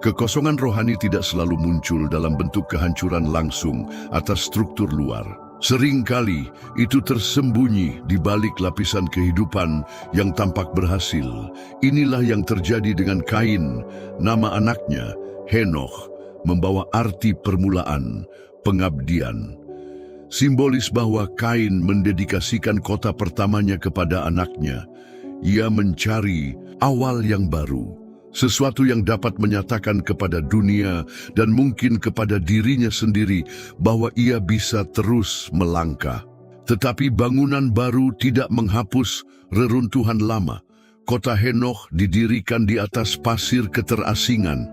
Kekosongan rohani tidak selalu muncul dalam bentuk kehancuran langsung atas struktur luar. Seringkali itu tersembunyi di balik lapisan kehidupan yang tampak berhasil. Inilah yang terjadi dengan Kain. Nama anaknya, Henokh, membawa arti permulaan, pengabdian. Simbolis bahwa Kain mendedikasikan kota pertamanya kepada anaknya. Ia mencari awal yang baru. Sesuatu yang dapat menyatakan kepada dunia dan mungkin kepada dirinya sendiri bahwa ia bisa terus melangkah. Tetapi bangunan baru tidak menghapus reruntuhan lama. Kota Henokh didirikan di atas pasir keterasingan.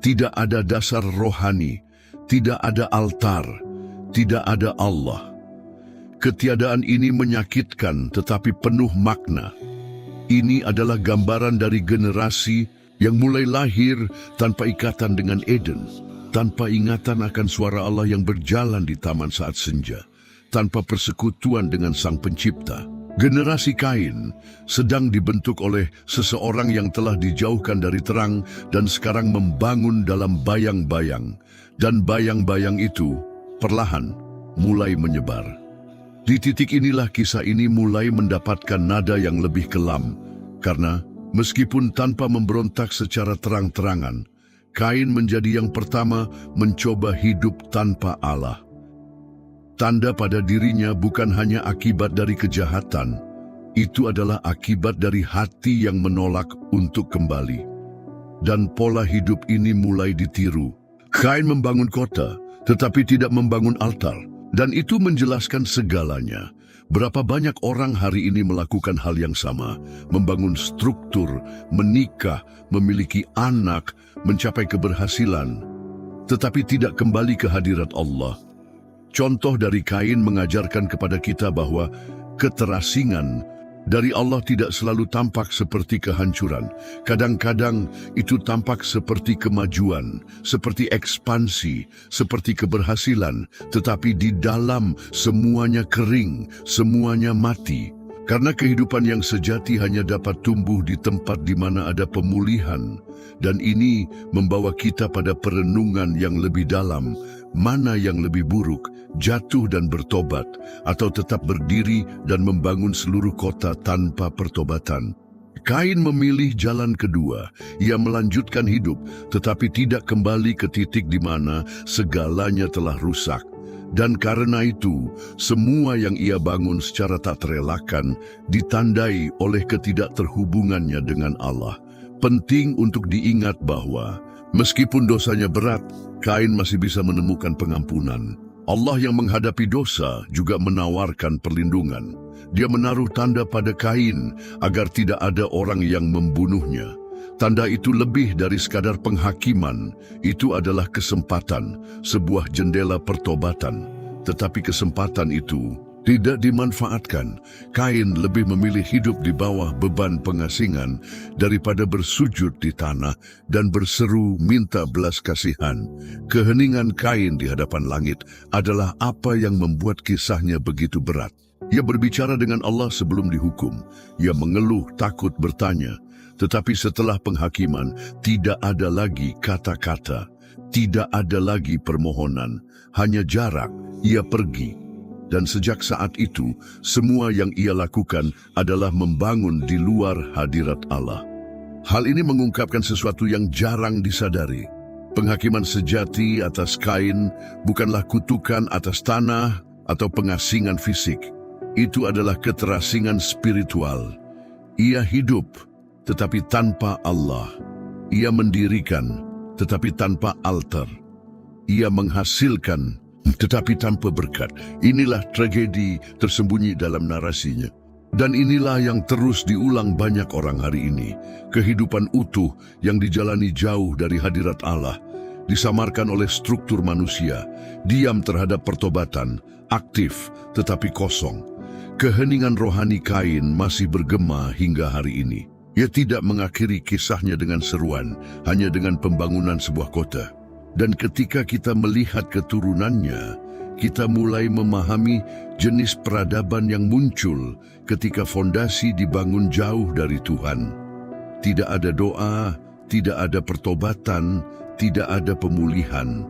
Tidak ada dasar rohani, tidak ada altar, tidak ada Allah. Ketiadaan ini menyakitkan tetapi penuh makna. Ini adalah gambaran dari generasi yang mulai lahir tanpa ikatan dengan Eden, tanpa ingatan akan suara Allah yang berjalan di taman saat senja, tanpa persekutuan dengan Sang Pencipta. Generasi Kain sedang dibentuk oleh seseorang yang telah dijauhkan dari terang dan sekarang membangun dalam bayang-bayang, dan bayang-bayang itu perlahan mulai menyebar. Di titik inilah kisah ini mulai mendapatkan nada yang lebih kelam, karena meskipun tanpa memberontak secara terang-terangan, Kain menjadi yang pertama mencoba hidup tanpa Allah. Tanda pada dirinya bukan hanya akibat dari kejahatan, itu adalah akibat dari hati yang menolak untuk kembali. Dan pola hidup ini mulai ditiru. Kain membangun kota, tetapi tidak membangun altar, dan itu menjelaskan segalanya. Berapa banyak orang hari ini melakukan hal yang sama, membangun struktur, menikah, memiliki anak, mencapai keberhasilan, tetapi tidak kembali ke hadirat Allah. Contoh dari Kain mengajarkan kepada kita bahwa keterasingan dari Allah tidak selalu tampak seperti kehancuran. Kadang-kadang itu tampak seperti kemajuan, seperti ekspansi, seperti keberhasilan, tetapi di dalam semuanya kering, semuanya mati. Karena kehidupan yang sejati hanya dapat tumbuh di tempat di mana ada pemulihan. Dan ini membawa kita pada perenungan yang lebih dalam, mana yang lebih buruk, jatuh dan bertobat, atau tetap berdiri dan membangun seluruh kota tanpa pertobatan. Kain memilih jalan kedua. Ia melanjutkan hidup, tetapi tidak kembali ke titik di mana segalanya telah rusak. Dan karena itu, semua yang ia bangun secara tak terelakkan ditandai oleh ketidakterhubungannya dengan Allah. Penting untuk diingat bahwa meskipun dosanya berat, Kain masih bisa menemukan pengampunan. Allah yang menghadapi dosa juga menawarkan perlindungan. Dia menaruh tanda pada Kain agar tidak ada orang yang membunuhnya. Tanda itu lebih dari sekadar penghakiman. Itu adalah kesempatan, sebuah jendela pertobatan. Tetapi kesempatan itu tidak dimanfaatkan. Kain lebih memilih hidup di bawah beban pengasingan daripada bersujud di tanah dan berseru minta belas kasihan. Keheningan Kain di hadapan langit adalah apa yang membuat kisahnya begitu berat. Ia berbicara dengan Allah sebelum dihukum. Ia mengeluh takut bertanya. Tetapi setelah penghakiman, tidak ada lagi kata-kata. Tidak ada lagi permohonan. Hanya jarak. Ia pergi. Dan sejak saat itu, semua yang ia lakukan adalah membangun di luar hadirat Allah. Hal ini mengungkapkan sesuatu yang jarang disadari. Penghakiman sejati atas Kain bukanlah kutukan atas tanah atau pengasingan fisik. Itu adalah keterasingan spiritual. Ia hidup, tetapi tanpa Allah. Ia mendirikan, tetapi tanpa altar. Ia menghasilkan, tetapi tanpa berkat. Inilah tragedi tersembunyi dalam narasinya. Dan inilah yang terus diulang banyak orang hari ini. Kehidupan utuh yang dijalani jauh dari hadirat Allah, disamarkan oleh struktur manusia, diam terhadap pertobatan, aktif tetapi kosong. Keheningan rohani Kain masih bergema hingga hari ini. Ia tidak mengakhiri kisahnya dengan seruan, hanya dengan pembangunan sebuah kota. Dan ketika kita melihat keturunannya, kita mulai memahami jenis peradaban yang muncul ketika fondasi dibangun jauh dari Tuhan. Tidak ada doa, tidak ada pertobatan, tidak ada pemulihan.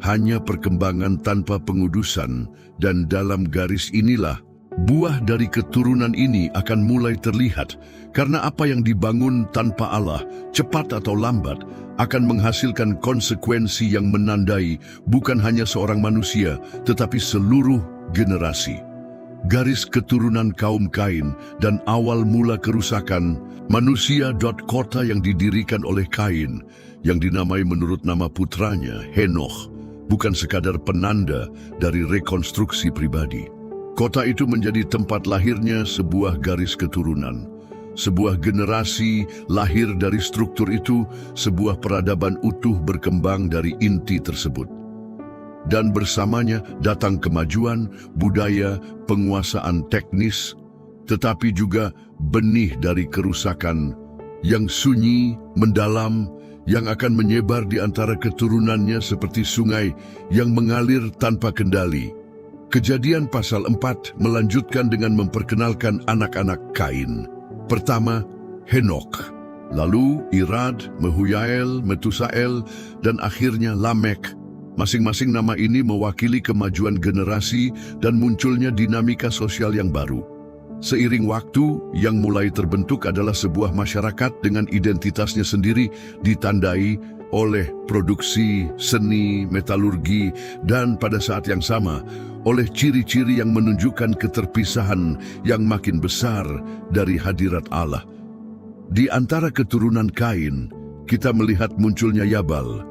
Hanya perkembangan tanpa pengudusan, dan dalam garis inilah, buah dari keturunan ini akan mulai terlihat, karena apa yang dibangun tanpa Allah, cepat atau lambat, akan menghasilkan konsekuensi yang menandai bukan hanya seorang manusia, tetapi seluruh generasi. Garis keturunan kaum Kain dan awal mula kerusakan, manusia. Kota yang didirikan oleh Kain, yang dinamai menurut nama putranya, Henokh, bukan sekadar penanda dari rekonstruksi pribadi. Kota itu menjadi tempat lahirnya sebuah garis keturunan. Sebuah generasi lahir dari struktur itu, sebuah peradaban utuh berkembang dari inti tersebut. Dan bersamanya datang kemajuan, budaya, penguasaan teknis, tetapi juga benih dari kerusakan yang sunyi, mendalam, yang akan menyebar di antara keturunannya seperti sungai yang mengalir tanpa kendali. Kejadian pasal 4 melanjutkan dengan memperkenalkan anak-anak Kain. Pertama, Henokh, lalu Irad, Mehuyael, Metusael, dan akhirnya Lamek. Masing-masing nama ini mewakili kemajuan generasi dan munculnya dinamika sosial yang baru. Seiring waktu, yang mulai terbentuk adalah sebuah masyarakat dengan identitasnya sendiri, ditandai oleh produksi, seni, metalurgi, dan pada saat yang sama, oleh ciri-ciri yang menunjukkan keterpisahan yang makin besar dari hadirat Allah. Di antara keturunan Kain, kita melihat munculnya Yabal,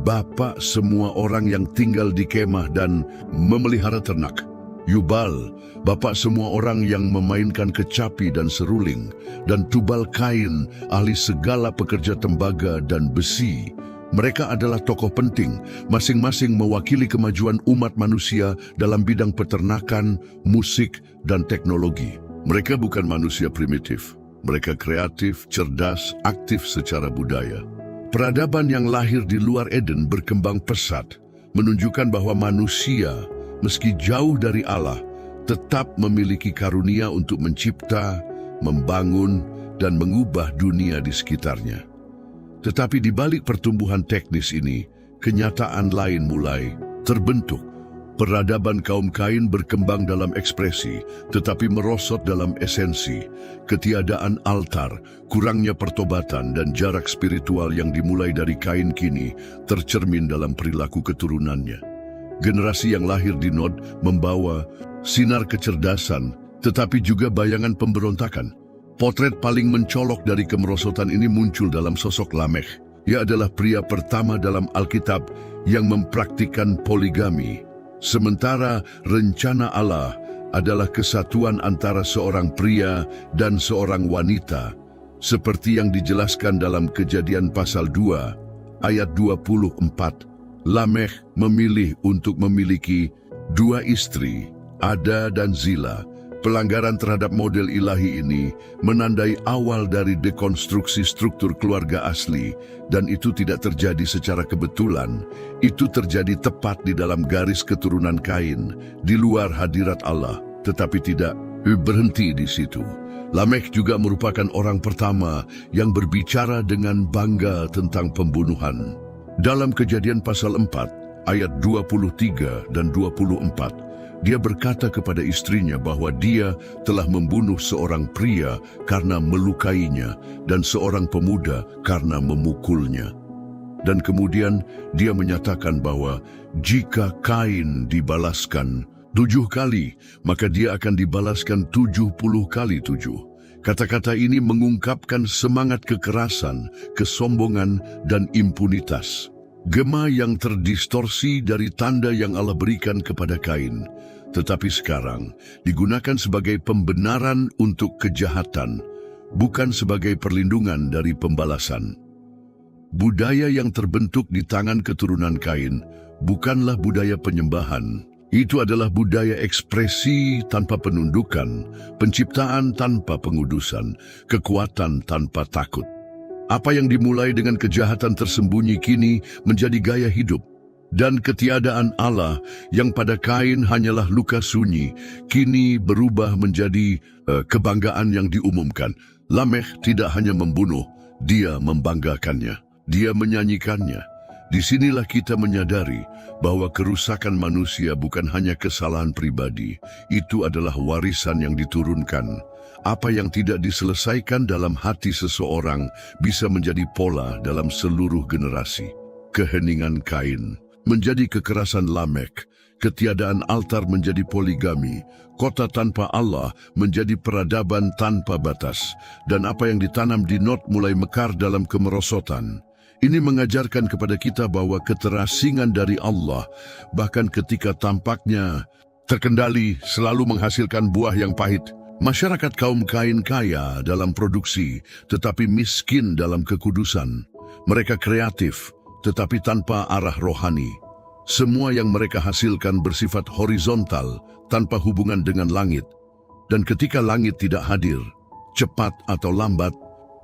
bapak semua orang yang tinggal di kemah dan memelihara ternak. Yubal, bapak semua orang yang memainkan kecapi dan seruling. Dan Tubal-Kain, ahli segala pekerja tembaga dan besi. Mereka adalah tokoh penting, masing-masing mewakili kemajuan umat manusia dalam bidang peternakan, musik, dan teknologi. Mereka bukan manusia primitif. Mereka kreatif, cerdas, aktif secara budaya. Peradaban yang lahir di luar Eden berkembang pesat, menunjukkan bahwa manusia, meski jauh dari Allah, tetap memiliki karunia untuk mencipta, membangun, dan mengubah dunia di sekitarnya. Tetapi di balik pertumbuhan teknis ini, kenyataan lain mulai terbentuk. Peradaban kaum Kain berkembang dalam ekspresi, tetapi merosot dalam esensi. Ketiadaan altar, kurangnya pertobatan, dan jarak spiritual yang dimulai dari Kain kini tercermin dalam perilaku keturunannya. Generasi yang lahir di Nod membawa sinar kecerdasan, tetapi juga bayangan pemberontakan. Potret paling mencolok dari kemerosotan ini muncul dalam sosok Lamekh. Ia adalah pria pertama dalam Alkitab yang mempraktikkan poligami. Sementara rencana Allah adalah kesatuan antara seorang pria dan seorang wanita, seperti yang dijelaskan dalam Kejadian pasal 2, ayat 24. Lamekh memilih untuk memiliki Dua istri, Ada dan Zila. Pelanggaran terhadap model ilahi ini menandai awal dari dekonstruksi struktur keluarga asli, dan itu tidak terjadi secara kebetulan. Itu terjadi tepat di dalam garis keturunan Kain, di luar hadirat Allah, tetapi tidak berhenti di situ. Lamekh juga merupakan orang pertama yang berbicara dengan bangga tentang pembunuhan. Dalam Kejadian pasal 4, ayat 23 dan 24, dia berkata kepada istrinya bahwa dia telah membunuh seorang pria karena melukainya dan seorang pemuda karena memukulnya. Dan kemudian dia menyatakan bahwa jika Kain dibalaskan 7 kali, maka dia akan dibalaskan 70 kali 7. Kata-kata ini mengungkapkan semangat kekerasan, kesombongan, dan impunitas. Gema yang terdistorsi dari tanda yang Allah berikan kepada Kain, tetapi sekarang digunakan sebagai pembenaran untuk kejahatan, bukan sebagai perlindungan dari pembalasan. Budaya yang terbentuk di tangan keturunan Kain bukanlah budaya penyembahan. Itu adalah budaya ekspresi tanpa penundukan, penciptaan tanpa pengudusan, kekuatan tanpa takut. Apa yang dimulai dengan kejahatan tersembunyi kini menjadi gaya hidup. Dan ketiadaan Allah yang pada Kain hanyalah luka sunyi, kini berubah menjadi kebanggaan yang diumumkan. Lamekh tidak hanya membunuh, dia membanggakannya. Dia menyanyikannya. Disinilah kita menyadari bahwa kerusakan manusia bukan hanya kesalahan pribadi. Itu adalah warisan yang diturunkan. Apa yang tidak diselesaikan dalam hati seseorang bisa menjadi pola dalam seluruh generasi. Keheningan Kain menjadi kekerasan Lamekh, ketiadaan altar menjadi poligami, kota tanpa Allah menjadi peradaban tanpa batas, dan apa yang ditanam di Nod mulai mekar dalam kemerosotan. Ini mengajarkan kepada kita bahwa keterasingan dari Allah, bahkan ketika tampaknya terkendali, selalu menghasilkan buah yang pahit. Masyarakat kaum Kain kaya dalam produksi, tetapi miskin dalam kekudusan. Mereka kreatif, tetapi tanpa arah rohani. Semua yang mereka hasilkan bersifat horizontal, tanpa hubungan dengan langit. Dan ketika langit tidak hadir, cepat atau lambat,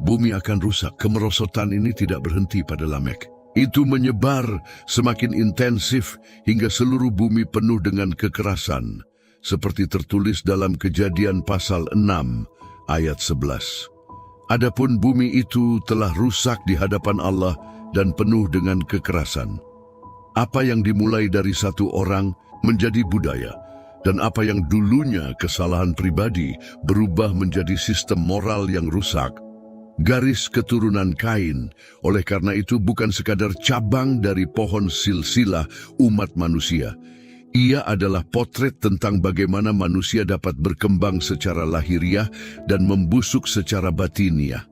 bumi akan rusak. Kemerosotan ini tidak berhenti pada Lamekh. Itu menyebar semakin intensif hingga seluruh bumi penuh dengan kekerasan. Seperti tertulis dalam Kejadian pasal 6, ayat 11. Adapun bumi itu telah rusak di hadapan Allah dan penuh dengan kekerasan. Apa yang dimulai dari satu orang menjadi budaya, dan apa yang dulunya kesalahan pribadi berubah menjadi sistem moral yang rusak. Garis keturunan Kain, oleh karena itu bukan sekadar cabang dari pohon silsilah umat manusia. Ia adalah potret tentang bagaimana manusia dapat berkembang secara lahiriah dan membusuk secara batiniah.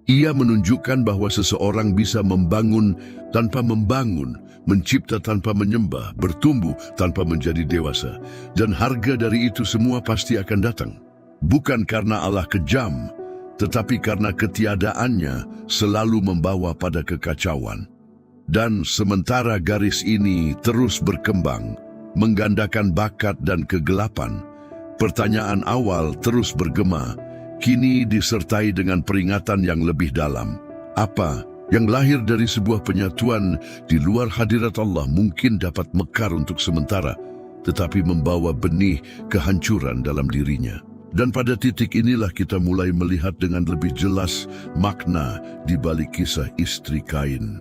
Ia menunjukkan bahwa seseorang bisa membangun tanpa membangun, mencipta tanpa menyembah, bertumbuh tanpa menjadi dewasa. Dan harga dari itu semua pasti akan datang. Bukan karena Allah kejam, tetapi karena ketiadaannya selalu membawa pada kekacauan. Dan sementara garis ini terus berkembang, menggandakan bakat dan kegelapan, pertanyaan awal terus bergema, kini disertai dengan peringatan yang lebih dalam. Apa yang lahir dari sebuah penyatuan di luar hadirat Allah mungkin dapat mekar untuk sementara, tetapi membawa benih kehancuran dalam dirinya. Dan pada titik inilah kita mulai melihat dengan lebih jelas makna di balik kisah istri Kain.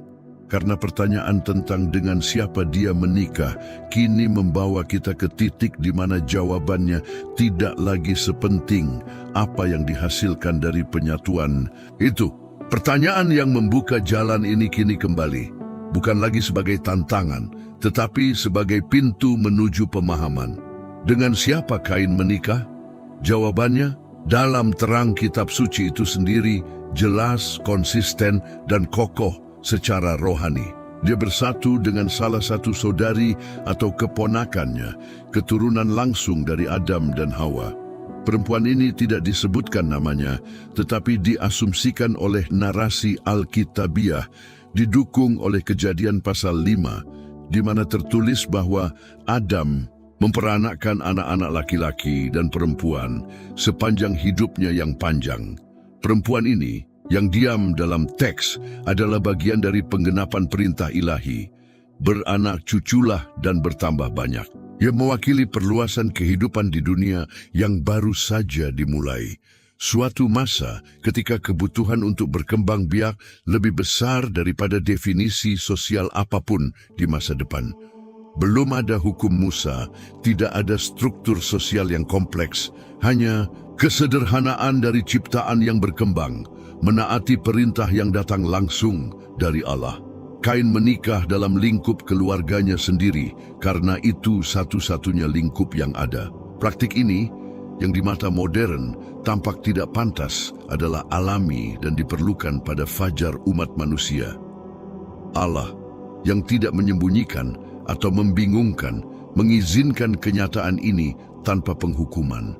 Karena pertanyaan tentang dengan siapa dia menikah kini membawa kita ke titik di mana jawabannya tidak lagi sepenting apa yang dihasilkan dari penyatuan itu. Pertanyaan yang membuka jalan ini kini kembali, bukan lagi sebagai tantangan, tetapi sebagai pintu menuju pemahaman. Dengan siapa Kain menikah? Jawabannya, dalam terang kitab suci itu sendiri, jelas, konsisten, dan kokoh secara rohani. Dia bersatu dengan salah satu saudari atau keponakannya, keturunan langsung dari Adam dan Hawa. Perempuan ini tidak disebutkan namanya, tetapi diasumsikan oleh narasi Alkitabiah, didukung oleh Kejadian pasal 5, di mana tertulis bahwa Adam memperanakkan anak-anak laki-laki dan perempuan sepanjang hidupnya yang panjang. Perempuan ini, yang diam dalam teks, adalah bagian dari penggenapan perintah ilahi. Beranak cuculah dan bertambah banyak. Ia mewakili perluasan kehidupan di dunia yang baru saja dimulai. Suatu masa ketika kebutuhan untuk berkembang biak lebih besar daripada definisi sosial apapun di masa depan. Belum ada hukum Musa, tidak ada struktur sosial yang kompleks, hanya kesederhanaan dari ciptaan yang berkembang, menaati perintah yang datang langsung dari Allah. Kain menikah dalam lingkup keluarganya sendiri karena itu satu-satunya lingkup yang ada. Praktik ini, yang di mata modern tampak tidak pantas, adalah alami dan diperlukan pada fajar umat manusia. Allah yang tidak menyembunyikan atau membingungkan, mengizinkan kenyataan ini tanpa penghukuman.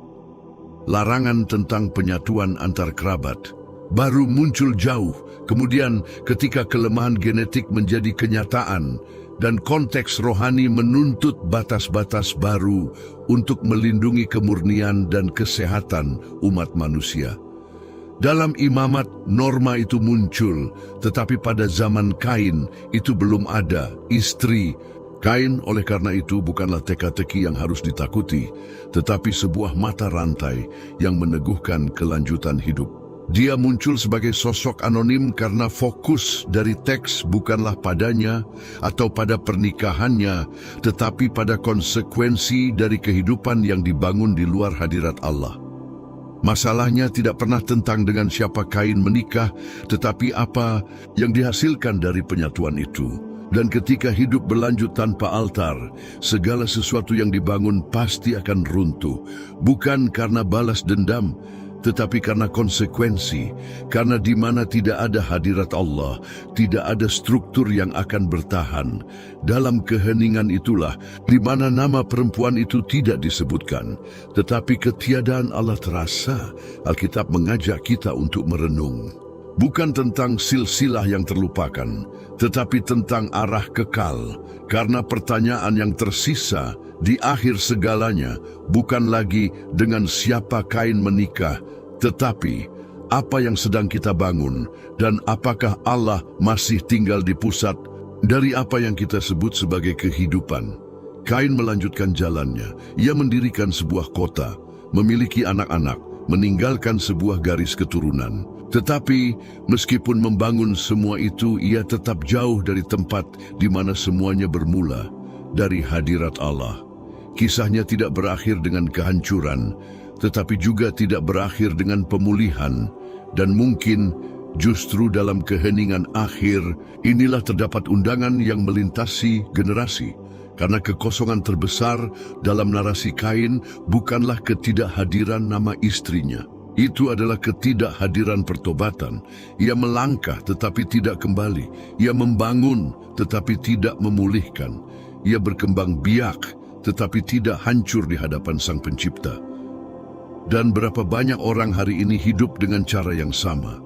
Larangan tentang penyatuan antar kerabat baru muncul jauh kemudian ketika kelemahan genetik menjadi kenyataan dan konteks rohani menuntut batas-batas baru untuk melindungi kemurnian dan kesehatan umat manusia. Dalam imamat, norma itu muncul, tetapi pada zaman Kain itu belum ada istri. Kain oleh karena itu bukanlah teka-teki yang harus ditakuti, tetapi sebuah mata rantai yang meneguhkan kelanjutan hidup. Dia muncul sebagai sosok anonim karena fokus dari teks bukanlah padanya atau pada pernikahannya, tetapi pada konsekuensi dari kehidupan yang dibangun di luar hadirat Allah. Masalahnya tidak pernah tentang dengan siapa Kain menikah, tetapi apa yang dihasilkan dari penyatuan itu. Dan ketika hidup berlanjut tanpa altar, segala sesuatu yang dibangun pasti akan runtuh, bukan karena balas dendam, tetapi karena konsekuensi, karena di mana tidak ada hadirat Allah, tidak ada struktur yang akan bertahan. Dalam keheningan itulah, di mana nama perempuan itu tidak disebutkan, tetapi ketiadaan Allah terasa. Alkitab mengajak kita untuk merenung. Bukan tentang silsilah yang terlupakan, tetapi tentang arah kekal, karena pertanyaan yang tersisa di akhir segalanya bukan lagi dengan siapa Kain menikah, tetapi apa yang sedang kita bangun dan apakah Allah masih tinggal di pusat dari apa yang kita sebut sebagai kehidupan. Kain melanjutkan jalannya, ia mendirikan sebuah kota, memiliki anak-anak, meninggalkan sebuah garis keturunan. Tetapi meskipun membangun semua itu, ia tetap jauh dari tempat di mana semuanya bermula, dari hadirat Allah. Kisahnya tidak berakhir dengan kehancuran, tetapi juga tidak berakhir dengan pemulihan. Dan mungkin justru dalam keheningan akhir, inilah terdapat undangan yang melintasi generasi. Karena kekosongan terbesar dalam narasi Kain bukanlah ketidakhadiran nama istrinya. Itu adalah ketidakhadiran pertobatan. Ia melangkah tetapi tidak kembali. Ia membangun tetapi tidak memulihkan. Ia berkembang biak tetapi tidak hancur di hadapan Sang Pencipta. Dan berapa banyak orang hari ini hidup dengan cara yang sama.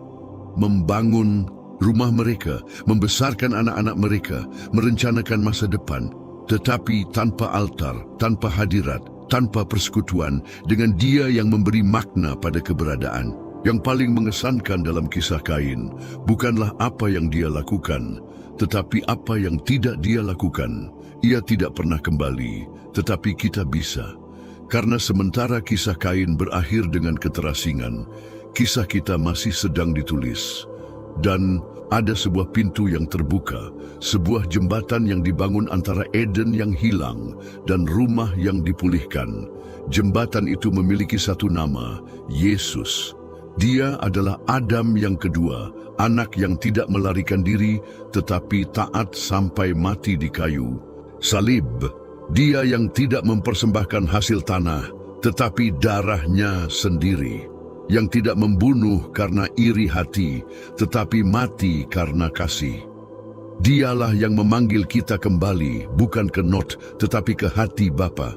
Membangun rumah mereka, membesarkan anak-anak mereka, merencanakan masa depan, tetapi tanpa altar, tanpa hadirat, tanpa persekutuan dengan Dia yang memberi makna pada keberadaan. Yang paling mengesankan dalam kisah Kain bukanlah apa yang dia lakukan, tetapi apa yang tidak dia lakukan. Ia tidak pernah kembali, tetapi kita bisa. Karena sementara kisah Kain berakhir dengan keterasingan, kisah kita masih sedang ditulis. Dan ada sebuah pintu yang terbuka, sebuah jembatan yang dibangun antara Eden yang hilang dan rumah yang dipulihkan. Jembatan itu memiliki satu nama, Yesus. Dia adalah Adam yang kedua, anak yang tidak melarikan diri tetapi taat sampai mati di kayu. Salib, dia yang tidak mempersembahkan hasil tanah tetapi darahnya sendiri. Yang tidak membunuh karena iri hati, tetapi mati karena kasih. Dialah yang memanggil kita kembali, bukan ke not, tetapi ke hati Bapa.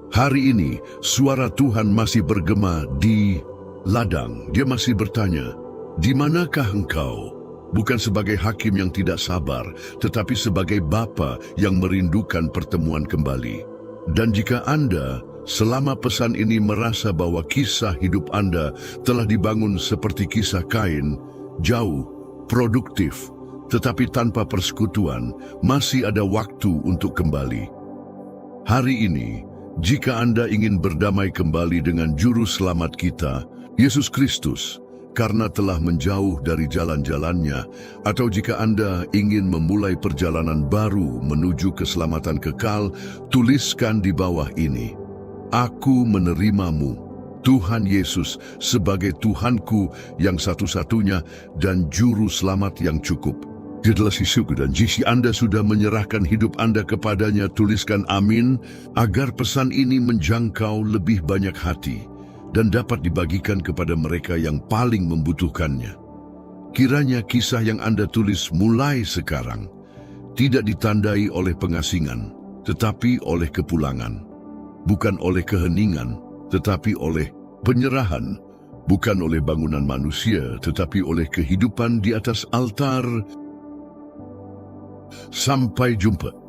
Hari ini, suara Tuhan masih bergema di ladang. Dia masih bertanya, di manakah engkau? Bukan sebagai hakim yang tidak sabar, tetapi sebagai Bapa yang merindukan pertemuan kembali. Dan jika Anda selama pesan ini merasa bahwa kisah hidup Anda telah dibangun seperti kisah Kain, jauh, produktif, tetapi tanpa persekutuan, masih ada waktu untuk kembali. Hari ini, jika Anda ingin berdamai kembali dengan Juru Selamat kita, Yesus Kristus, karena telah menjauh dari jalan-jalannya, atau jika Anda ingin memulai perjalanan baru menuju keselamatan kekal, tuliskan di bawah ini: Aku menerimamu, Tuhan Yesus, sebagai Tuhanku yang satu-satunya dan Juru Selamat yang cukup. Adalah sisuku, dan jika Anda sudah menyerahkan hidup Anda kepadanya, tuliskan amin, agar pesan ini menjangkau lebih banyak hati dan dapat dibagikan kepada mereka yang paling membutuhkannya. Kiranya kisah yang Anda tulis mulai sekarang tidak ditandai oleh pengasingan, tetapi oleh kepulangan. Bukan oleh keheningan, tetapi oleh penyerahan. Bukan oleh bangunan manusia, tetapi oleh kehidupan di atas altar. Sampai jumpa.